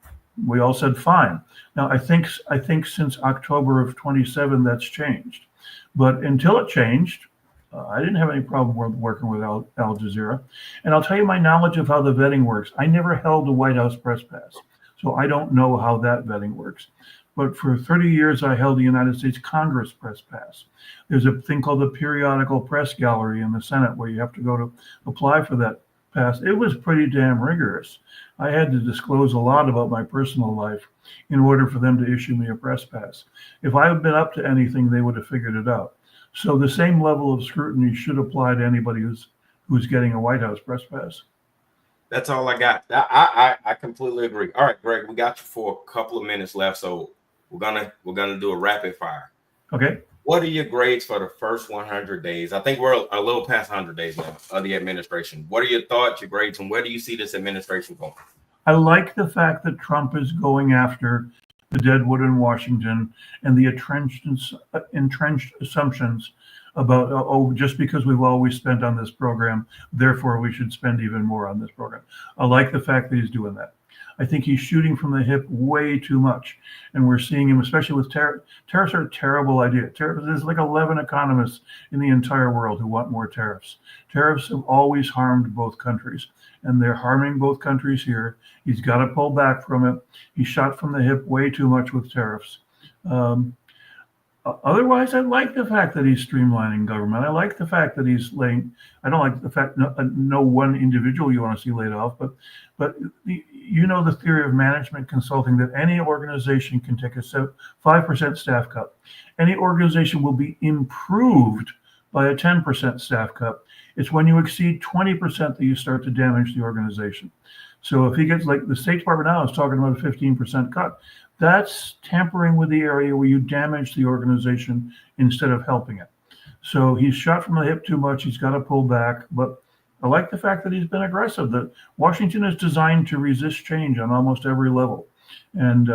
E: we all said fine. Now I think since October of 27 that's changed, but until it changed, I didn't have any problem working with Al Jazeera. And I'll tell you my knowledge of how the vetting works. I never held a White House press pass, so I don't know how that vetting works. But for 30 years, I held the United States Congress press pass. There's a thing called the periodical press gallery in the Senate where you have to go to apply for that pass. It was pretty damn rigorous. I had to disclose a lot about my personal life in order for them to issue me a press pass. If I had been up to anything, they would have figured it out. So the same level of scrutiny should apply to anybody who's getting a White House press pass.
C: That's all I got. I completely agree. All right, Greg, we got you for a couple of minutes left, so we're gonna do a rapid fire.
E: Okay.
C: What are your grades for the first 100 days? I think we're a little past 100 days now of the administration. What are your thoughts, your grades, and where do you see this administration going?
E: I like the fact that Trump is going after the deadwood in Washington and the entrenched assumptions about, just because we've always spent on this program, therefore we should spend even more on this program. I like the fact that he's doing that. I think he's shooting from the hip way too much. And we're seeing him, especially with tariffs. Tariffs are a terrible idea. There's like 11 economists in the entire world who want more tariffs. Tariffs have always harmed both countries, and they're harming both countries here. He's got to pull back from it. He shot from the hip way too much with tariffs. Otherwise, I like the fact that he's streamlining government. I like the fact that he's I don't like the fact no one individual you want to see laid off, but you know the theory of management consulting that any organization can take a 5% staff cut. Any organization will be improved by a 10% staff cut. It's when you exceed 20% that you start to damage the organization. So if he gets, like the State Department now is talking about a 15% cut, that's tampering with the area where you damage the organization instead of helping it. So he's shot from the hip too much. He's got to pull back. But I like the fact that he's been aggressive. That Washington is designed to resist change on almost every level. And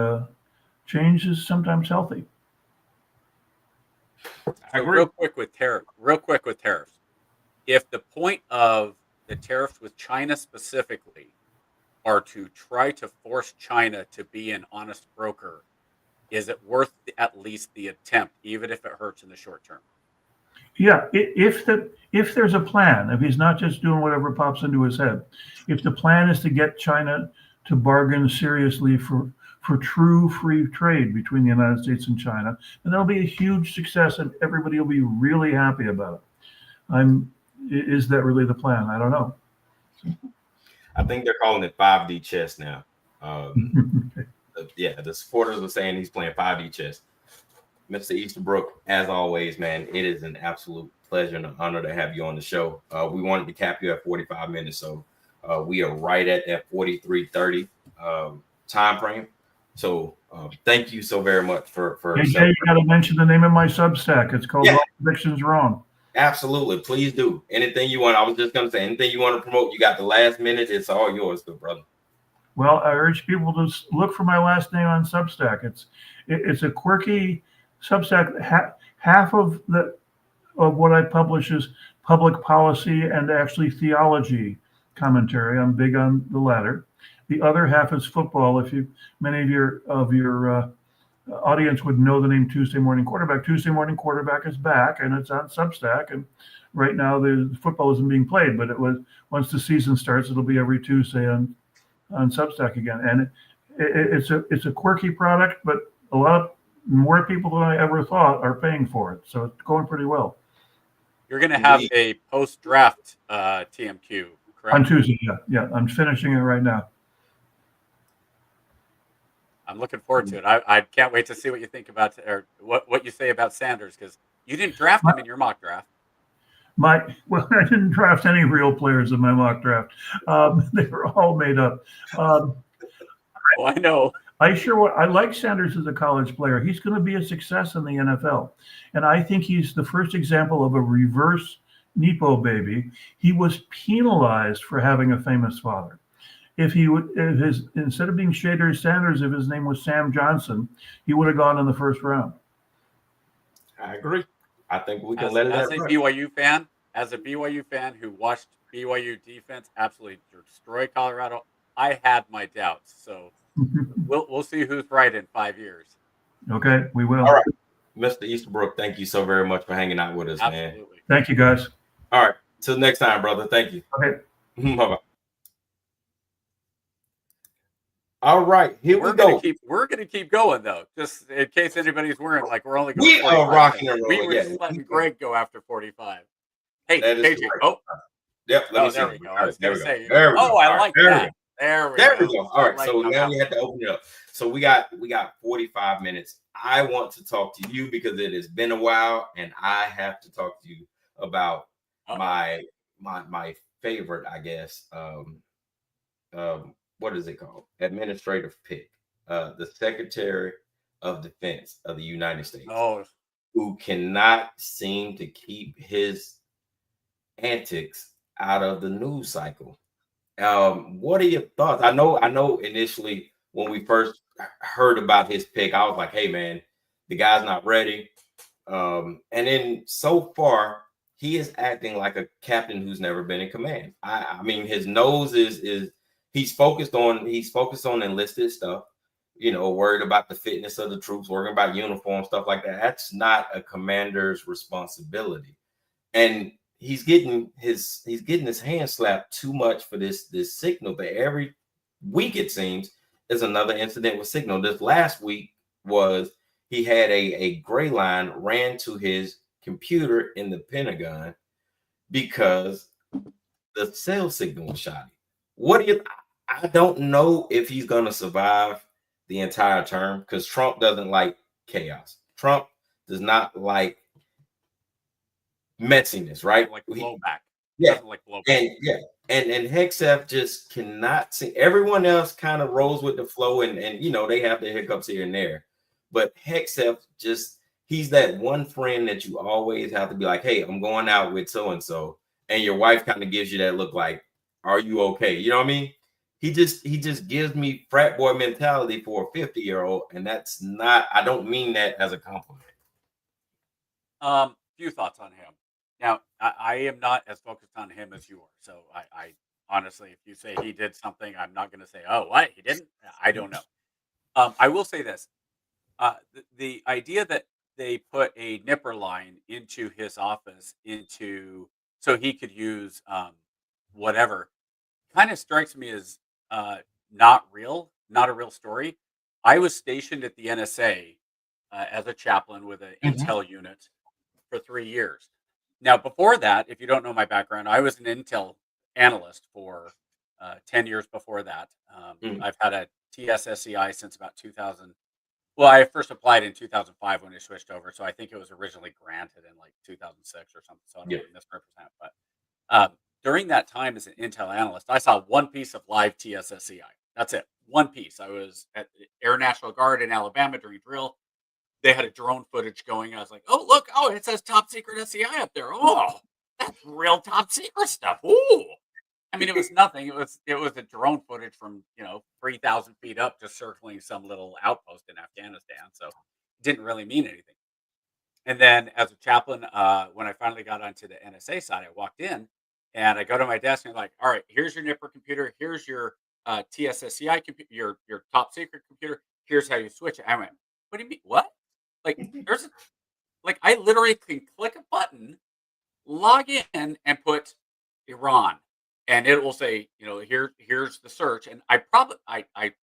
E: change is sometimes healthy.
D: Real quick with tariffs. If the point of the tariffs with China specifically are to try to force China to be an honest broker, is it worth at least the attempt, even if it hurts in the short term?
E: Yeah, if there's a plan, if he's not just doing whatever pops into his head, if the plan is to get China to bargain seriously for true free trade between the United States and China, then that'll be a huge success and everybody will be really happy about it. Is that really the plan? I don't know.
C: I think they're calling it 5D chess now. The supporters are saying he's playing 5D chess. Mr. Easterbrook, as always, man, it is an absolute pleasure and an honor to have you on the show. We wanted to cap you at 45 minutes, so we are right at that 43:30 time frame. So thank you so very much for.
E: Hey, Jay, you got to mention the name of my Substack. It's called All Predictions Wrong.
C: Absolutely, please do. Anything you want. I was just going to say, anything you want to promote, you got the last minute. It's all yours, good brother.
E: Well, I urge people to look for my last name on Substack. It's a quirky Substack. Half of what I publish is public policy and actually theology commentary. I'm big on the latter. The other half is football. Many of your audience would know the name Tuesday Morning Quarterback. Tuesday Morning Quarterback is back, and it's on Substack. And right now, the football isn't being played, but it was once the season starts, it'll be every Tuesday on Substack again. And it's a quirky product, but a lot more people than I ever thought are paying for it. So it's going pretty well.
D: You're going to have a post-draft TMQ, correct?
E: On Tuesday, yeah. I'm finishing it right now.
D: I'm looking forward to it. I can't wait to see what you think about, or what you say about Sanders, because you didn't draft him in your mock draft.
E: I didn't draft any real players in my mock draft. They were all made up.
D: I know.
E: I like Sanders as a college player. He's going to be a success in the NFL. And I think he's the first example of a reverse Nepo baby. He was penalized for having a famous father. If he would, if his instead of being Shader Sanders, if his name was Sam Johnson, he would have gone in the first round.
C: I agree. I think we can
D: As
C: let it
D: as
C: at
D: a
C: that.
D: BYU fan who watched BYU defense absolutely destroy Colorado, I had my doubts. So we'll see who's right in 5 years.
E: Okay, we will.
C: All right, Mr. Easterbrook, thank you so very much for hanging out with us, man.
D: Absolutely.
E: Thank you, guys.
C: All right, till next time, brother. Thank you.
E: Okay.
C: Bye-bye. All right, here we go.
D: We're gonna keep going though, just in case anybody's worrying. Like we're only going.
C: We are rocking and
D: We
C: rolling.
D: were
C: Yeah,
D: just letting Greg go after 45. Hey,
C: that is
D: KJ.
C: right.
D: Oh,
C: Yep. Let me see.
D: there we go. I was gonna say.
C: There we go.
D: Oh, I
C: All
D: like
C: right,
D: that. There we
C: There
D: go.
C: we go. All right. So
D: Lighten
C: now
D: up.
C: we had to open it up. So we got 45 minutes. I want to talk to you because it has been a while, and I have to talk to you about my favorite, I guess. What is it called? Administrative pick. The Secretary of Defense of the United States.
D: Oh,
C: who cannot seem to keep his antics out of the news cycle. What are your thoughts? I know initially when we first heard about his pick, I was like, hey man, the guy's not ready. And then so far, he is acting like a captain who's never been in command. I mean, his nose is he's focused on enlisted stuff, worried about the fitness of the troops, worrying about uniform, stuff like that. That's not a commander's responsibility. And he's getting his hand slapped too much for this signal. But every week it seems is another incident with signal. This last week was he had a gray line ran to his computer in the Pentagon because the cell signal was shoddy. I don't know if he's gonna survive the entire term because Trump doesn't like chaos. Trump does not like messiness, right?
D: like blowback.
C: Yeah,
D: Doesn't like blowback.
C: And Hegseth just cannot see. Everyone else kind of rolls with the flow, and they have their hiccups here and there, but Hegseth he's that one friend that you always have to be like, hey, I'm going out with so and so, and your wife kind of gives you that look like, are you okay? You know what I mean? He just gives me frat boy mentality for a 50-year-old, and that's not. I don't mean that as a compliment.
D: Few thoughts on him. Now, I am not as focused on him as you are. So I honestly, if you say he did something, I'm not going to say, oh, what? He didn't? I don't know. I will say this. The idea that they put a nipper line into his office so he could use whatever kind of strikes me as not a real story. I was stationed at the NSA as a chaplain with an intel unit for 3 years. Now, before that, if you don't know my background, I was an intel analyst for 10 years before that. I've had a TSSCI since about 2000. Well, I first applied in 2005 when I switched over, so I think it was originally granted in like 2006 or something. So I don't want to misrepresent, but during that time as an intel analyst, I saw one piece of live TSSCI. That's it, one piece. I was at the Air National Guard in Alabama during drill. They had a drone footage going. I was like, oh, look. Oh, it says top secret SCI up there. Oh, that's real top secret stuff. Ooh. I mean, it was nothing. It was a drone footage from, 3,000 feet up, just circling some little outpost in Afghanistan. So it didn't really mean anything. And then as a chaplain, when I finally got onto the NSA side, I walked in and I go to my desk and I'm like, all right, here's your nipper computer. Here's your TSSCI computer, your top secret computer. Here's how you switch it. I went, what do you mean? What? Like I literally can click a button, log in, and put Iran, and it will say, here's the search. And I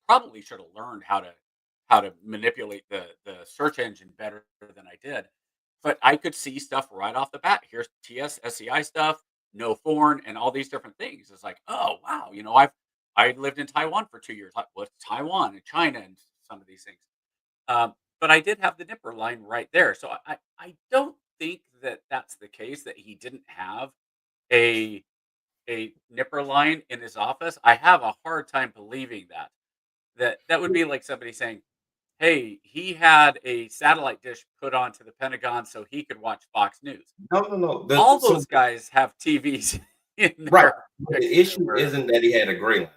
D: probably should have learned how to manipulate the search engine better than I did, but I could see stuff right off the bat. Here's TSSCI stuff, no foreign, and all these different things. It's like, oh wow, I lived in Taiwan for 2 years. Like, what's Taiwan and China and some of these things. But I did have the nipper line right there. So I don't think that that's the case, that he didn't have a nipper line in his office. I have a hard time believing that. That would be like somebody saying, "Hey, he had a satellite dish put onto the Pentagon so he could watch Fox News."
C: No.
D: All those guys have TVs in
C: Right.
D: their
C: The issue isn't that he had a gray line.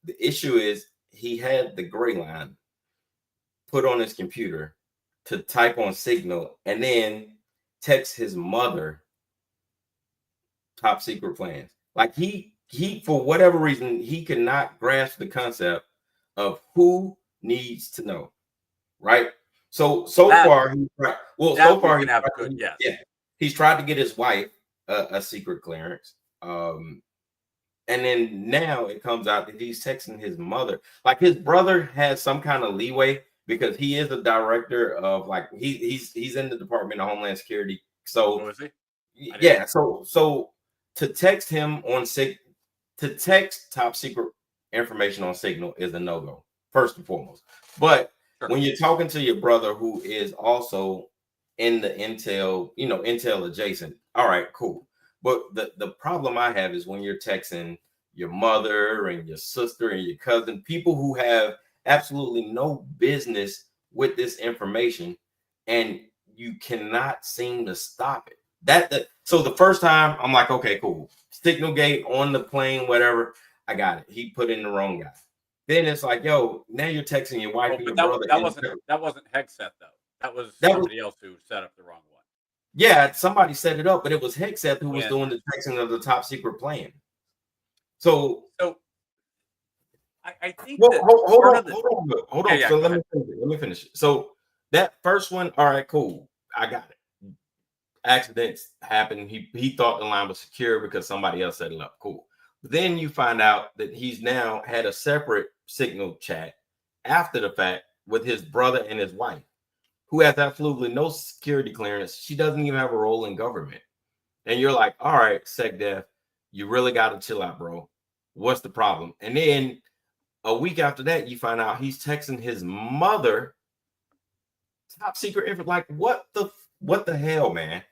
C: The issue is he had the gray line put on his computer to type on Signal and then text his mother top secret plans. Like he for whatever reason he could not grasp the concept of who needs to know, right? So
D: That-
C: far he's right. Well,
D: that
C: so far
D: we can have a good yes.
C: Yeah, he's tried to get his wife a secret clearance. And then now it comes out that he's texting his mother. Like his brother has some kind of leeway because he is a director of like he's in the Department of Homeland Security. So
D: Oh, is he?
C: yeah, so to text him on to text top secret information on Signal is a no-go, first and foremost. But
D: Sure.
C: when you're talking to your brother who is also in the intel, intel adjacent, all right, cool. But the problem I have is when you're texting your mother and your sister and your cousin, people who have absolutely no business with this information, and you cannot seem to stop it. So the first time I'm like, okay, cool. Signal gate on the plane, whatever. I got it. He put in the wrong guy. Then it's like, yo, now you're texting your wife and your brother.
D: That wasn't Hegseth though. That was somebody else who set up the wrong one.
C: Yeah, somebody set it up, but it was Hegseth who was doing the texting of the top secret plan. So
D: I think.
C: Well,
D: that
C: hold on.
D: Yeah,
C: So let me finish. So that first one, all right, cool. I got it. Accidents happen. He thought the line was secure because somebody else set it up. Cool. But then you find out that he's now had a separate Signal chat after the fact with his brother and his wife, who has absolutely no security clearance. She doesn't even have a role in government. And you're like, all right, SecDef, you really got to chill out, bro. What's the problem? And then a week after that, you find out he's texting his mother top secret info. Like, what the hell, man?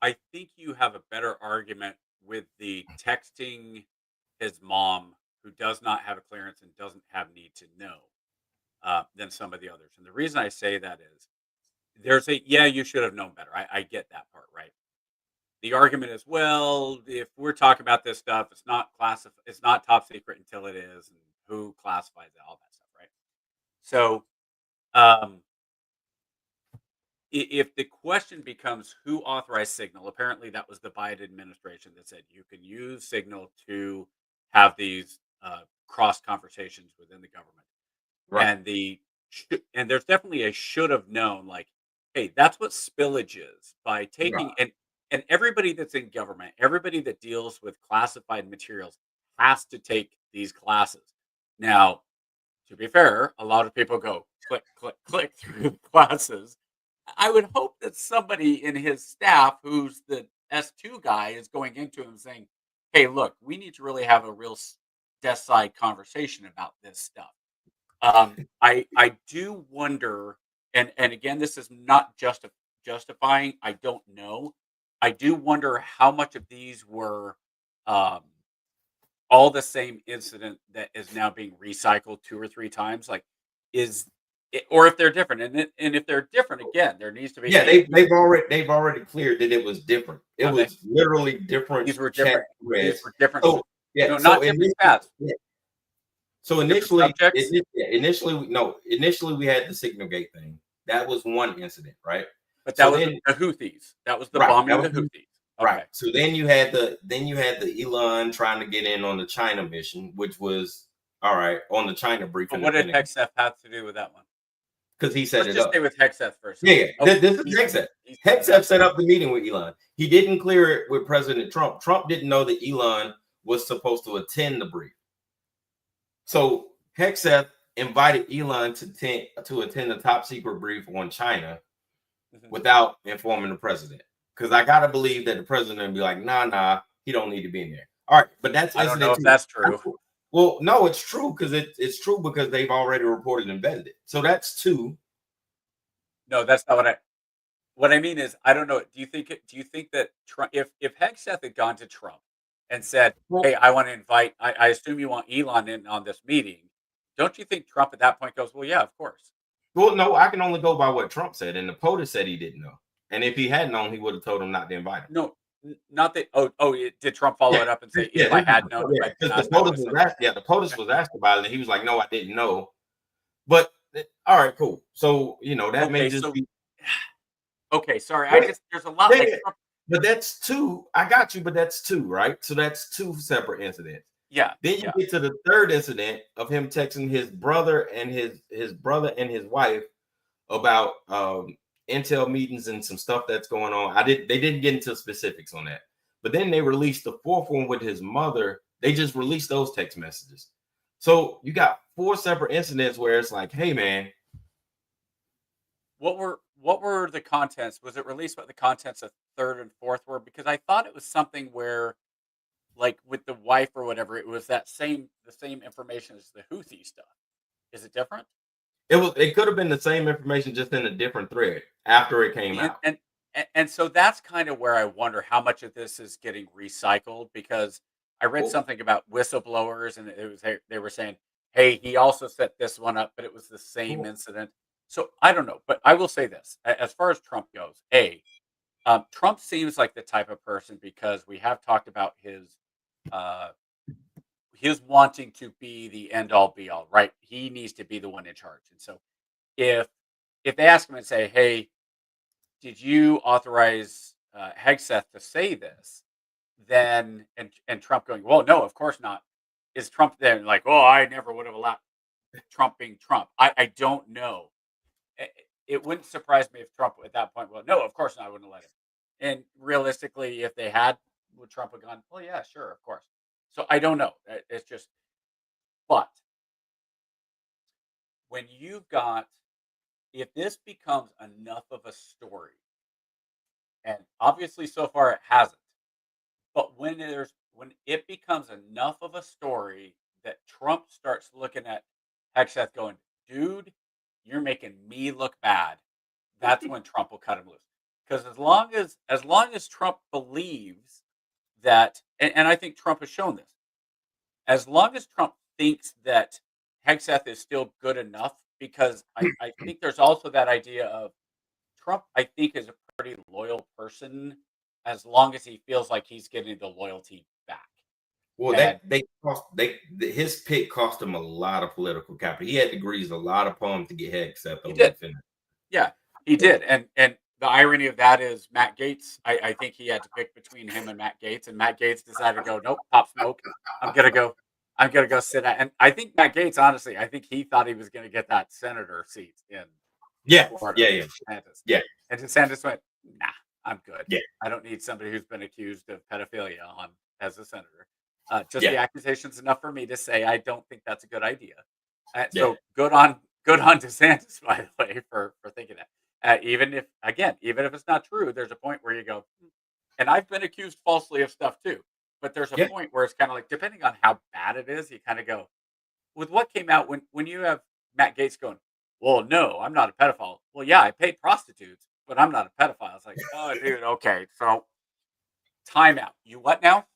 D: I think you have a better argument with the texting his mom, who does not have a clearance and doesn't have need to know, than some of the others. And the reason I say that is you should have known better. I get that part, right? The argument is, well, if we're talking about this stuff, it's not it's not top secret until it is, and who classifies it, all that stuff, right? So, if the question becomes who authorized Signal, apparently that was the Biden administration that said you can use Signal to have these cross conversations within the government, right? And there's definitely a should have known, like, hey, that's what spillage is by taking and everybody that's in government, everybody that deals with classified materials has to take these classes. Now, to be fair, a lot of people go click, click, click through the classes. I would hope that somebody in his staff, who's the S2 guy, is going into him saying, hey, look, we need to really have a real desk side conversation about this stuff. I do wonder, and again, this is not justifying. I don't know. I do wonder how much of these were all the same incident that is now being recycled 2 or 3 times. Like, or if they're different, and if they're different, again, there needs to be.
C: Yeah, they've already cleared that it was different. It was literally different.
D: These were different.
C: These
D: were different.
C: So yeah,
D: no, not different paths.
C: Yeah. So initially we had the Signal Gate thing. That was one incident, right?
D: But that was the Houthis. That was the bombing of the Houthis. Okay.
C: Right. So then you had the Elon trying to get in on the China mission, which was all right on the China briefing.
D: But what did Hegseth have to do with that one?
C: Because he set
D: Let's
C: it
D: just
C: up.
D: stay with Hegseth first.
C: Yeah. This is Hegseth. Hegseth set up the meeting with Elon. He didn't clear it with President Trump. Trump didn't know that Elon was supposed to attend the brief. So Hegseth invited Elon to attend the top secret brief on China without informing the president. Because I gotta believe that the president would be like, nah, he don't need to be in there. All right, but that's
D: I don't know if that's true.
C: Well, no, it's true because it's true because they've already reported and vetted it. So that's 2.
D: No, that's not what I mean is, I don't know. Do you think that Trump, if Hegseth had gone to Trump and said, hey, I want to invite, I assume you want Elon in on this meeting. don't you think Trump at that point goes, well, yeah, of course.
C: Well, no, I can only go by what Trump said, and the POTUS said he didn't know. And if he had known, he would have told him not to invite him.
D: No, not that. Did Trump follow it up and say, if I had known,
C: because the POTUS was asked, the POTUS was asked about it, and he was like, no, I didn't know. But all right, cool. So that may just be
D: okay. Sorry, there's a lot.
C: But that's two. I got you, but that's two, right? So that's two separate incidents.
D: Yeah.
C: Then you get to the third incident of him texting his brother and his brother and his wife about intel meetings and some stuff that's going on. They didn't get into specifics on that. But then they released the fourth one with his mother. They just released those text messages. So you got four separate incidents where it's like, hey man.
D: What were the contents? Was it released what the contents of third and fourth were? Because I thought it was something where, like with the wife or whatever, it was the same information as the Houthi stuff. Is it different?
C: It could have been the same information, just in a different thread after it came out.
D: And so that's kind of where I wonder how much of this is getting recycled, because I read something about whistleblowers, and they were saying, hey, he also set this one up, but it was the same incident. So I don't know, but I will say this: as far as Trump goes, Trump seems like the type of person, because we have talked about his wanting to be the end all be all, right? He needs to be the one in charge. And so if they ask him and say, hey, did you authorize Hegseth to say this? Then and Trump going, well, no, of course not. Is Trump then like, oh, I never would have allowed Trump being Trump? I don't know. It wouldn't surprise me if Trump at that point, well, no, of course not, I wouldn't let him. And realistically, if they had, would Trump have gone, well, yeah, sure, of course. So I don't know. It's just, but when you've got, if this becomes enough of a story, and obviously so far it hasn't, but when it becomes enough of a story that Trump starts looking at Hegseth going, dude, you're making me look bad, that's when Trump will cut him loose. Because as long as Trump believes that, and I think Trump has shown this, as long as Trump thinks that Hegseth is still good enough, because I think there's also that idea of Trump, I think, is a pretty loyal person as long as he feels like he's getting the loyalty back.
C: Well, his pick cost him a lot of political capital. He had to grease a lot of palms to get Hegseth over the finish. Yeah,
D: he did. And the irony of that is Matt Gaetz. I think he had to pick between him and Matt Gaetz, and Matt Gaetz decided to go, nope, Pop Smoke. I'm gonna go sit at. And I think Matt Gaetz, honestly, I think he thought he was gonna get that senator seat in Florida.
C: Yeah.
D: And DeSantis went, nah, I'm good.
C: Yeah.
D: I don't need somebody who's been accused of pedophilia as a senator. The accusation's enough for me to say I don't think that's a good idea. So good on DeSantis, by the way, for thinking that. Even if it's not true, there's a point where you go, and I've been accused falsely of stuff too. But there's a point where it's kind of like, depending on how bad it is, you kind of go, with what came out when you have Matt Gaetz going, well, no, I'm not a pedophile. Well, yeah, I pay prostitutes, but I'm not a pedophile. It's like, oh, dude, okay, so time out. You what now?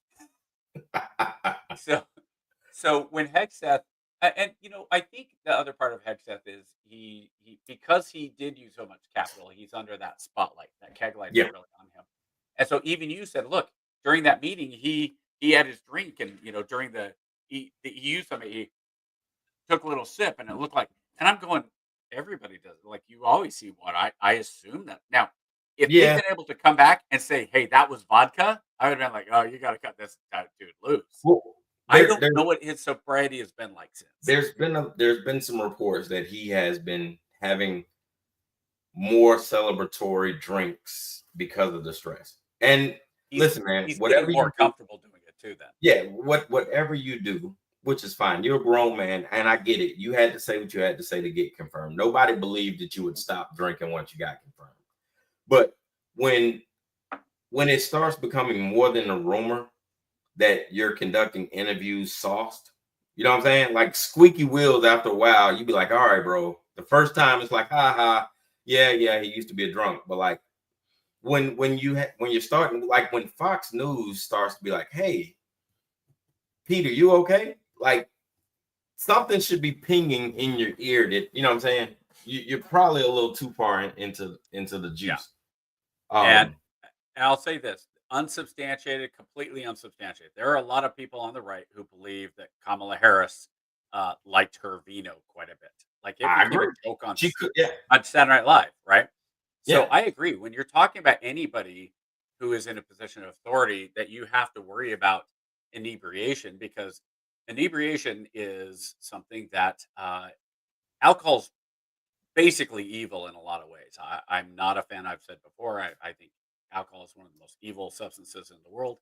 D: So when Hegseth, and I think the other part of Hegseth is he because he did use so much capital, he's under that spotlight, that keg light is really on him. And so even you said, look, during that meeting, he had his drink, and during he used something, he took a little sip, and it looked like, and I'm going, everybody does it. Like, you always see what I assume that now. If they'd been able to come back and say, hey, that was vodka, I would have been like, oh, you got to cut this dude loose.
C: Well,
D: I don't know what his sobriety has been like since.
C: There's been some reports that he has been having more celebratory drinks because of the stress. And listen, man,
D: he's
C: whatever
D: more comfortable doing it too. Then
C: whatever you do, which is fine. You're a grown man, and I get it. You had to say what you had to say to get confirmed. Nobody believed that you would stop drinking once you got confirmed. But when it starts becoming more than a rumor that you're conducting interviews sauced, you know what I'm saying? Like squeaky wheels, after a while, you be like, all right, bro. The first time it's like, ha ha, yeah, he used to be a drunk. But like when you're starting, like when Fox News starts to be like, hey, Peter, you okay? Like something should be pinging in your ear that, you know what I'm saying? You're probably a little too far into the juice.
D: And I'll say this, unsubstantiated, completely unsubstantiated. There are a lot of people on the right who believe that Kamala Harris liked her vino quite a bit. Like it
C: I
D: became
C: agree.
D: a joke on,
C: She could, yeah.
D: on Saturday Night Live, right? So
C: Yeah.
D: I agree. When you're talking about anybody who is in a position of authority, that you have to worry about inebriation, because inebriation is something that alcohol's basically evil in a lot of ways. I'm not a fan. I've said before, I think alcohol is one of the most evil substances in the world.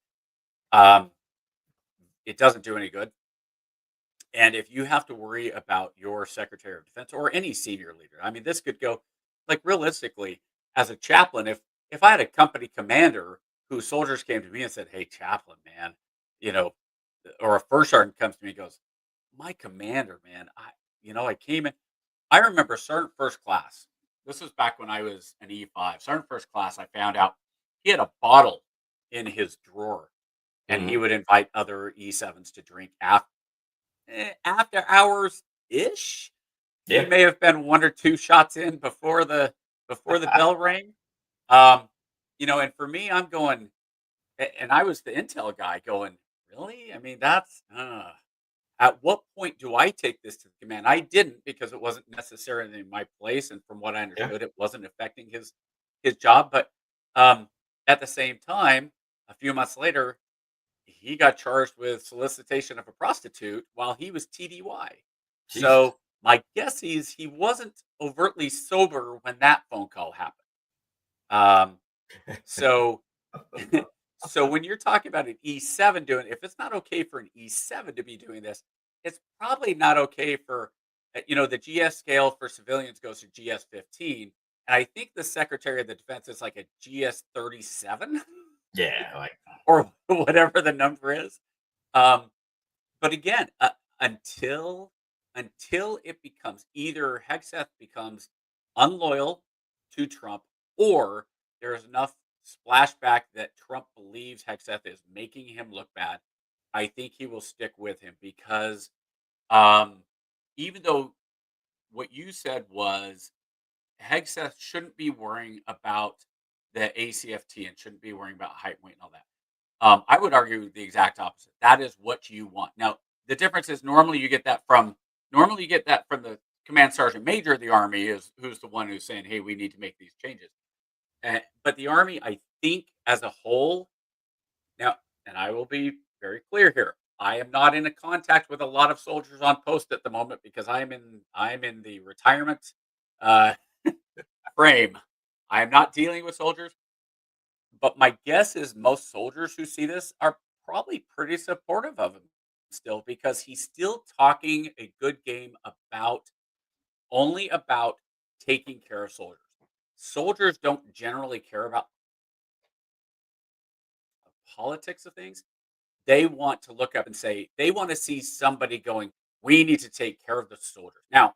D: It doesn't do any good. And if you have to worry about your Secretary of Defense or any senior leader, I mean, this could go, like, realistically, as a chaplain, if I had a company commander whose soldiers came to me and said, "Hey, chaplain, man," you know, or a first sergeant comes to me and goes, "My commander, man, I came in." I remember Sergeant First Class. This was back when I was an E5. Sergeant First Class, I found out he had a bottle in his drawer, and he would invite other E7s to drink after hours ish. He
C: Yeah.
D: may have been one or two shots in before the bell rang. And for me, I'm going, and I was the intel guy going, really? I mean, that's at what point do I take this to the command? I didn't, because it wasn't necessarily in my place, and from what I
C: Yeah.
D: understood, it wasn't affecting his job. But at the same time, a few months later, he got charged with solicitation of a prostitute while he was TDY.
C: Jesus.
D: So my guess is he wasn't overtly sober when that phone call happened. So so when you're talking about an E7 doing, if it's not okay for an E7 to be doing this, it's probably not okay for, the GS scale for civilians goes to GS 15. And I think the Secretary of the Defense is like a GS 37
C: Yeah, like
D: or whatever the number is. But again, until it becomes, either Hegseth becomes unloyal to Trump, or there's enough splashback that Trump believes Hegseth is making him look bad, I think he will stick with him, because even though what you said was Hegseth shouldn't be worrying about the ACFT and shouldn't be worrying about height, weight, and all that. I would argue the exact opposite. That is what you want. Now, the difference is normally you get that from the command sergeant major of the Army, is who's the one who's saying, "Hey, we need to make these changes." But the Army, I think, as a whole, now, and I will be very clear here, I am not in a contact with a lot of soldiers on post at the moment, because I'm in the retirement uh, frame. I am not dealing with soldiers. But my guess is most soldiers who see this are probably pretty supportive of him still, because he's still talking a good game only about taking care of soldiers. Soldiers don't generally care about the politics of things. They want to look up and say, they want to see somebody going, "We need to take care of the soldiers." Now,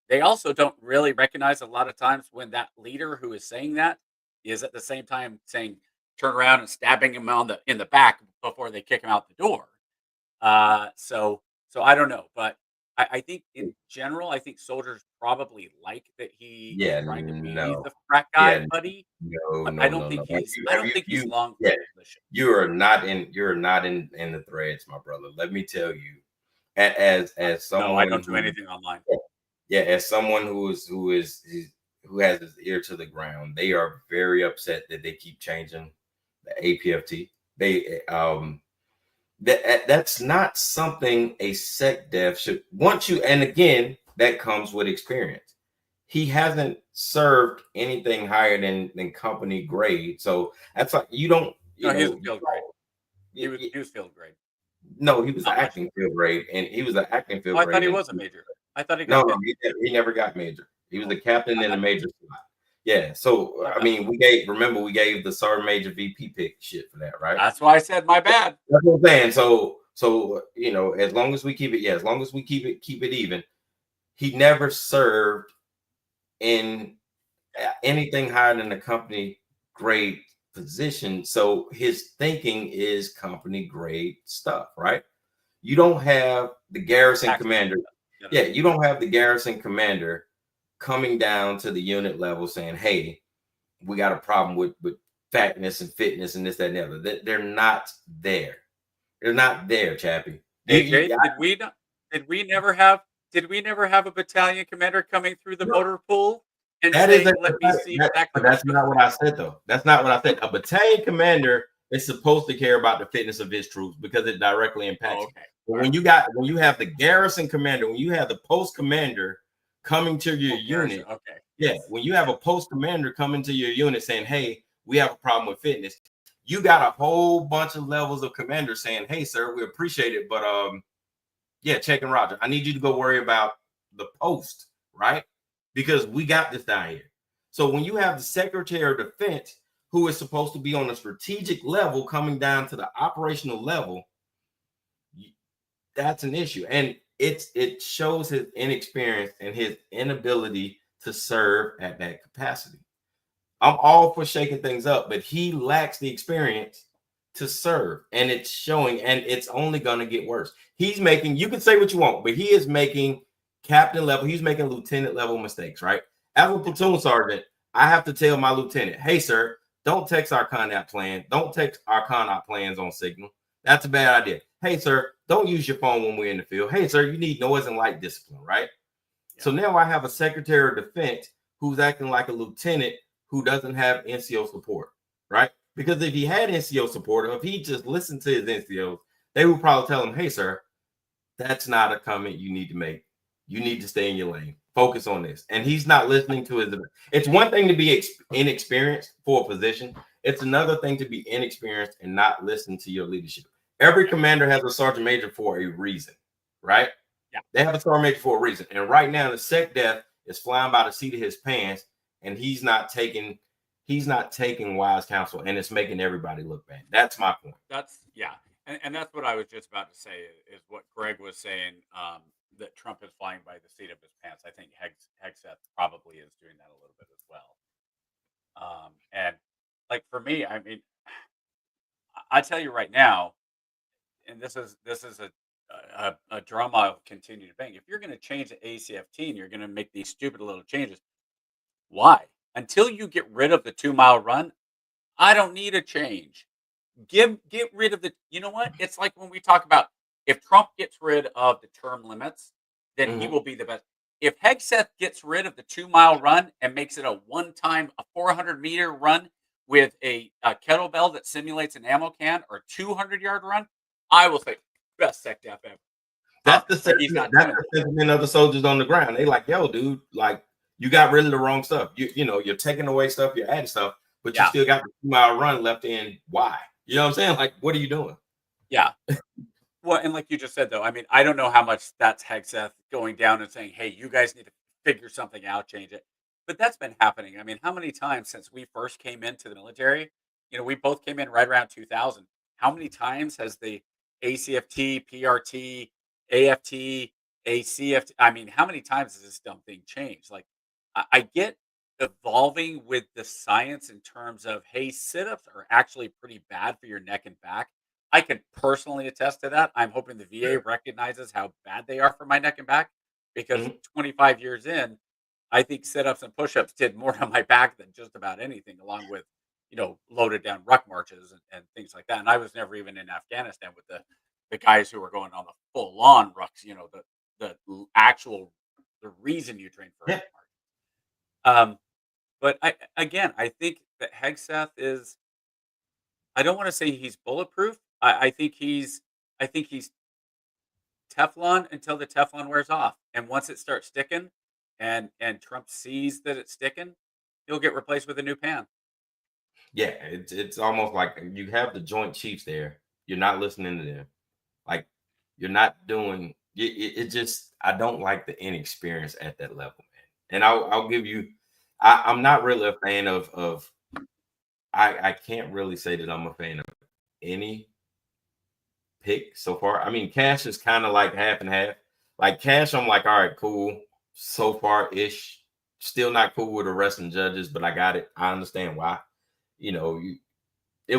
D: they also don't really recognize a lot of times when that leader who is saying that is at the same time saying, turn around and stabbing him in the back before they kick him out the door. So I don't know, but I think in general, I think soldiers probably like that he is
C: yeah,
D: trying to be
C: no.
D: the frat guy
C: Yeah,
D: buddy.
C: no,
D: But
C: no,
D: I don't
C: no,
D: think
C: no.
D: he's long for
C: Yeah,
D: the position.
C: you're not in the threads, my brother. Let me tell you, as
D: No, I
C: someone
D: don't do
C: who,
D: anything online.
C: yeah, as someone who has his ear to the ground, they are very upset that they keep changing the APFT. That's not something a sec dev should want you. And again, that comes with experience. He hasn't served anything higher than company grade, so that's like you don't,
D: No, he was field grade.
C: you,
D: He was field grade.
C: no, he was
D: Not much.
C: acting field grade, and he was an acting
D: Oh,
C: field
D: I thought
C: grade.
D: he
C: And
D: was a major. I thought he
C: no,
D: got
C: no,
D: major.
C: he never got major. He was
D: Oh,
C: a captain in
D: I
C: a major slot. Yeah, so
D: my
C: I
D: bad.
C: mean, we gave the sergeant major VP pick shit for that, right?
D: That's why I said my bad.
C: That's what I'm saying. So as long as we keep it, as long as we keep it even. He never served in anything higher than a company grade position. So his thinking is company grade stuff, right? You don't have the garrison commander.
D: Yeah,
C: You don't have the garrison commander coming down to the unit level saying, hey, we got a problem with fatness and fitness and this, that, and the other. They're not there. They're not there, Chappie.
D: AJ, did we never have a battalion commander coming through the motor pool and saying, let me see exactly?
C: But that's not what I said, though. That's not what I said. A battalion commander is supposed to care about the fitness of his troops because it directly impacts.
D: Okay.
C: But when you have the garrison commander, when you have the post commander coming to your unit, when you have a post commander coming to your unit saying, hey, we have a problem with fitness, you got a whole bunch of levels of commanders saying, hey, sir, we appreciate it, but check and Roger. I need you to go worry about the post, right? Because we got this down here. So when you have the Secretary of Defense, who is supposed to be on a strategic level coming down to the operational level, that's an issue. And it shows his inexperience and his inability to serve at that capacity. I'm all for shaking things up, but he lacks the experience to serve, and it's showing, and it's only going to get worse. He's making, you can say what you want, but he is making captain level, he's making lieutenant level mistakes, right? As a platoon sergeant, I have to tell my lieutenant, hey, sir, don't text our CONAP plan. Don't text our CONAP plans on signal. That's a bad idea. Hey, sir, don't use your phone when we're in the field. Hey, sir, you need noise and light discipline, right? Yeah. So now I have a Secretary of Defense who's acting like a lieutenant who doesn't have NCO support, right? Because if he had NCO support, or if he just listened to his NCOs, they would probably tell him, hey, sir, that's not a comment you need to make. You need to stay in your lane. Focus on this. And he's not listening to his. It's one thing to be inexperienced for a position. It's another thing to be inexperienced and not listen to your leadership. Every commander has a sergeant major for a reason, right?
D: Yeah.
C: They have a sergeant major for a reason. And right now, the SecDef is flying by the seat of his pants, and he's not taking wise counsel, and it's making everybody look bad. That's my point.
D: And that's what I was just about to say is what Greg was saying, that Trump is flying by the seat of his pants. I think Hegseth probably is doing that a little bit as well. And like for me, I mean, I tell you right now, and this is a drum I'll continue to bang. If you're going to change the ACFT and you're going to make these stupid little changes, why? Until you get rid of the 2-mile run, I don't need a change. Get rid of the, you know what? It's like when we talk about if Trump gets rid of the term limits, then he will be the best. If Hegseth gets rid of the 2-mile run and makes it a 400-meter run with a kettlebell that simulates an ammo can or 200-yard run, I will say best SecDef ever.
C: That's the sentiment of the soldiers on the ground. They like, yo, dude, like you got rid of the wrong stuff. You know, you're taking away stuff, you're adding stuff, but you still got the 2-mile run left in. Why? You know what I'm saying? Like, what are you doing?
D: Yeah. Well, and like you just said, though, I mean, I don't know how much that's Hegseth going down and saying, hey, you guys need to figure something out, change it. But that's been happening. I mean, how many times since we first came into the military, you know, we both came in right around 2000. How many times has the ACFT, PRT, AFT, ACFT, I mean, how many times has this dumb thing changed? Like, I get evolving with the science in terms of, hey, sit-ups are actually pretty bad for your neck and back. I can personally attest to that. I'm hoping the VA recognizes how bad they are for my neck and back because 25 years in, I think sit-ups and push-ups did more on my back than just about anything, along with, you know, loaded down ruck marches and things like that. And I was never even in Afghanistan with the guys who were going on the full-on rucks, you know, the reason you train for a ruck march. But I think that Hegseth is, I don't want to say he's bulletproof. I think he's Teflon until the Teflon wears off. And once it starts sticking and Trump sees that it's sticking, he'll get replaced with a new pan.
C: Yeah, it's almost like you have the Joint Chiefs there. You're not listening to them. Like you're not doing it. Just I don't like the inexperience at that level, man. And I'll give you. I'm not really a fan of. I can't really say that I'm a fan of any pick so far. I mean, Cash is kind of like half and half. Like Cash, I'm like, all right, cool. So far ish. Still not cool with the wrestling judges, but I got it. I understand why. It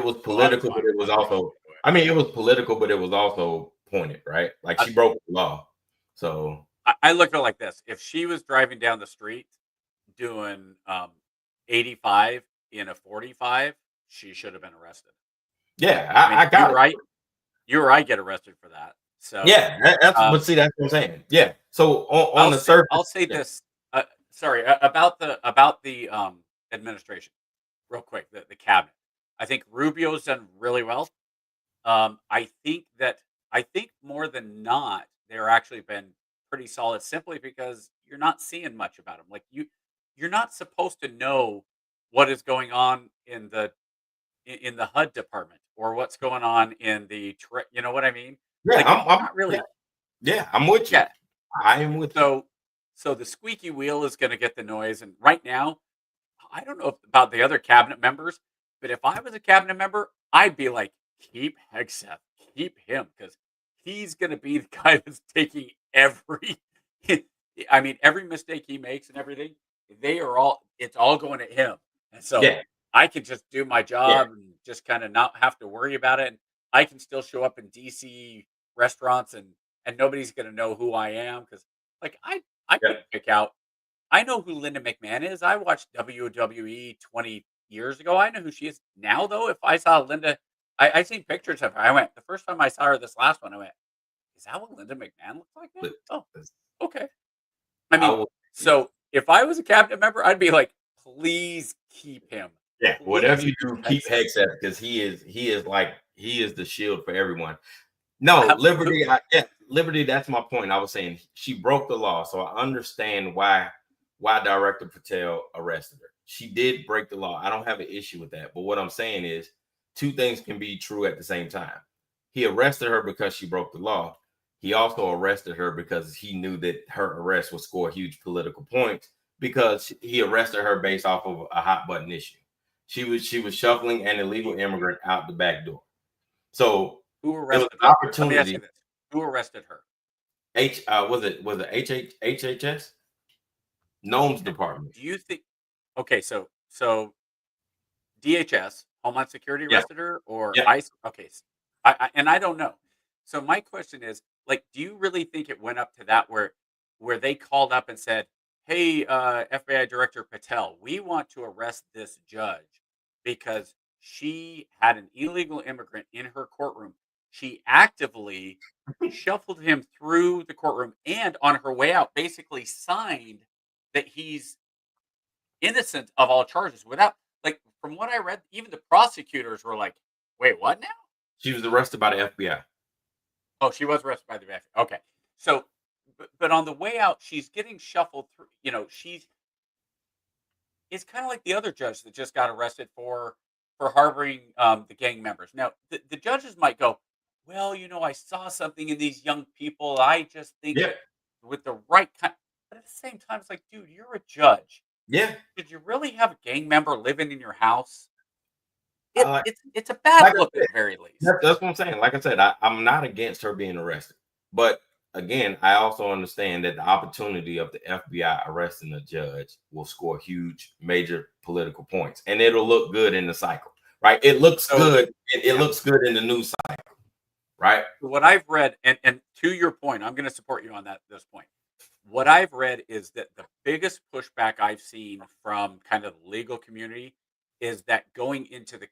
C: was political, but it was also. I mean, it was political, but it was also appointed, right? Like
D: I,
C: she broke the law. So
D: I look at it like this: if she was driving down the street doing 85 in a 45, she should have been arrested.
C: yeah,
D: I mean,
C: I got it.
D: You or I get arrested for that. So
C: Yeah, that's
D: um,
C: but see, that's what I'm saying. Yeah. So on the
D: I'll
C: surface,
D: say
C: yeah,
D: this. Sorry about the administration, real quick. The cabinet. I think Rubio's done really well. I think more than not, they're actually been pretty solid. Simply because you're not seeing much about them. Like you're not supposed to know what is going on in the HUD department or what's going on in the you know what I mean?
C: yeah,
D: Like you're not
C: yeah,
D: really.
C: yeah, I'm with you.
D: Yeah.
C: I am with you.
D: So the squeaky wheel is going to get the noise. And right now, I don't know about the other cabinet members, but if I was a cabinet member, I'd be like, keep Hegseth, keep him, because he's going to be the guy that's taking every, I mean, every mistake he makes and everything. It's all going at him. And so
C: Yeah,
D: I can just do my
C: yeah,
D: job and just kind of not have to worry about it. And I can still show up in DC restaurants and nobody's going to know who I am because, like, I
C: yeah.
D: could pick out. I know who Linda McMahon is. I watched WWE 20 years ago. I know who she is now, though. If I saw Linda, I seen pictures of her. I went, the first time I saw her, this last one, I went, is that what Linda McMahon looks like now?
C: But
D: Oh, okay. I
C: I
D: mean,
C: will.
D: so if I was a cabinet member, I'd be like, please keep him.
C: Yeah, whatever
D: Please
C: you
D: keep
C: do, keep
D: Hegseth.
C: Hegseth because he is the shield for everyone. No, Liberty,
D: Absolutely.
C: yeah, Liberty. That's my point. I was saying she broke the law, so I understand why Director Patel arrested her. She did break the law. I don't have an issue with that. But what I'm saying is, two things can be true at the same time. He arrested her because she broke the law. He also arrested her because he knew that her arrest would score huge political points because he arrested her based off of a hot button issue. She was shuffling an illegal immigrant out the back door. So
D: Who
C: it was
D: arrested
C: an
D: her? Let me ask you
C: opportunity.
D: this. Who arrested her?
C: Was it HHS? Gnomes
D: Okay.
C: department.
D: Do you think, okay, so DHS, Homeland Security
C: Yeah,
D: arrested her, or
C: yeah.
D: ICE? Okay, and I don't know. So my question is, like, do you really think it went up to that where they called up and said, "Hey, FBI Director Patel, we want to arrest this judge because she had an illegal immigrant in her courtroom. She actively shuffled him through the courtroom, and on her way out, basically signed that he's innocent of all charges without, like, from what I read, even the prosecutors were like, "Wait, what now?"
C: She was arrested by the FBI.
D: Oh, she was arrested by the FBI. Okay. So but on the way out, she's getting shuffled through, it's kind of like the other judge that just got arrested for harboring the gang members. Now, the judges might go, "Well, I saw something in these young people. I just think
C: Yeah,
D: that with the right kind," but at the same time, it's like, dude, you're a judge.
C: yeah.
D: Did you really have a gang member living in your house?
C: Uh,
D: It's a bad
C: like I
D: look at
C: said,
D: the very least.
C: that's what I'm saying. Like I said, I'm not against her being arrested, but again, I also understand that the opportunity of the FBI arresting a judge will score huge, major political points, and it'll look good in the cycle, right? It looks
D: So
C: good. It
D: yeah,
C: looks good in the news cycle, right?
D: what I've read, and to your point, I'm going to support you on this point. What I've read is that the biggest pushback I've seen from kind of the legal community is that going into the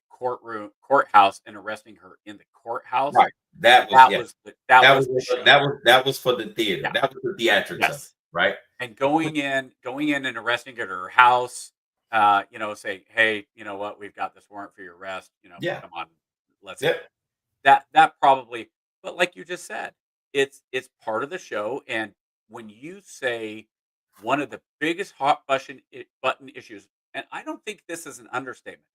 D: courthouse and arresting her in the courthouse,
C: Right. That was
D: that
C: yeah.
D: was that
C: That
D: was
C: was
D: the show.
C: that was for the theater.
D: Yeah.
C: That was the theatrics of it,
D: Yes.
C: right?
D: And going in and arresting her at her house, say, "Hey, you know what? We've got this warrant for your arrest.
C: Yeah.
D: Come on, let's
C: Yeah.
D: go." That probably, but like you just said, it's part of the show. And when you say one of the biggest hot button issues, and I don't think this is an understatement,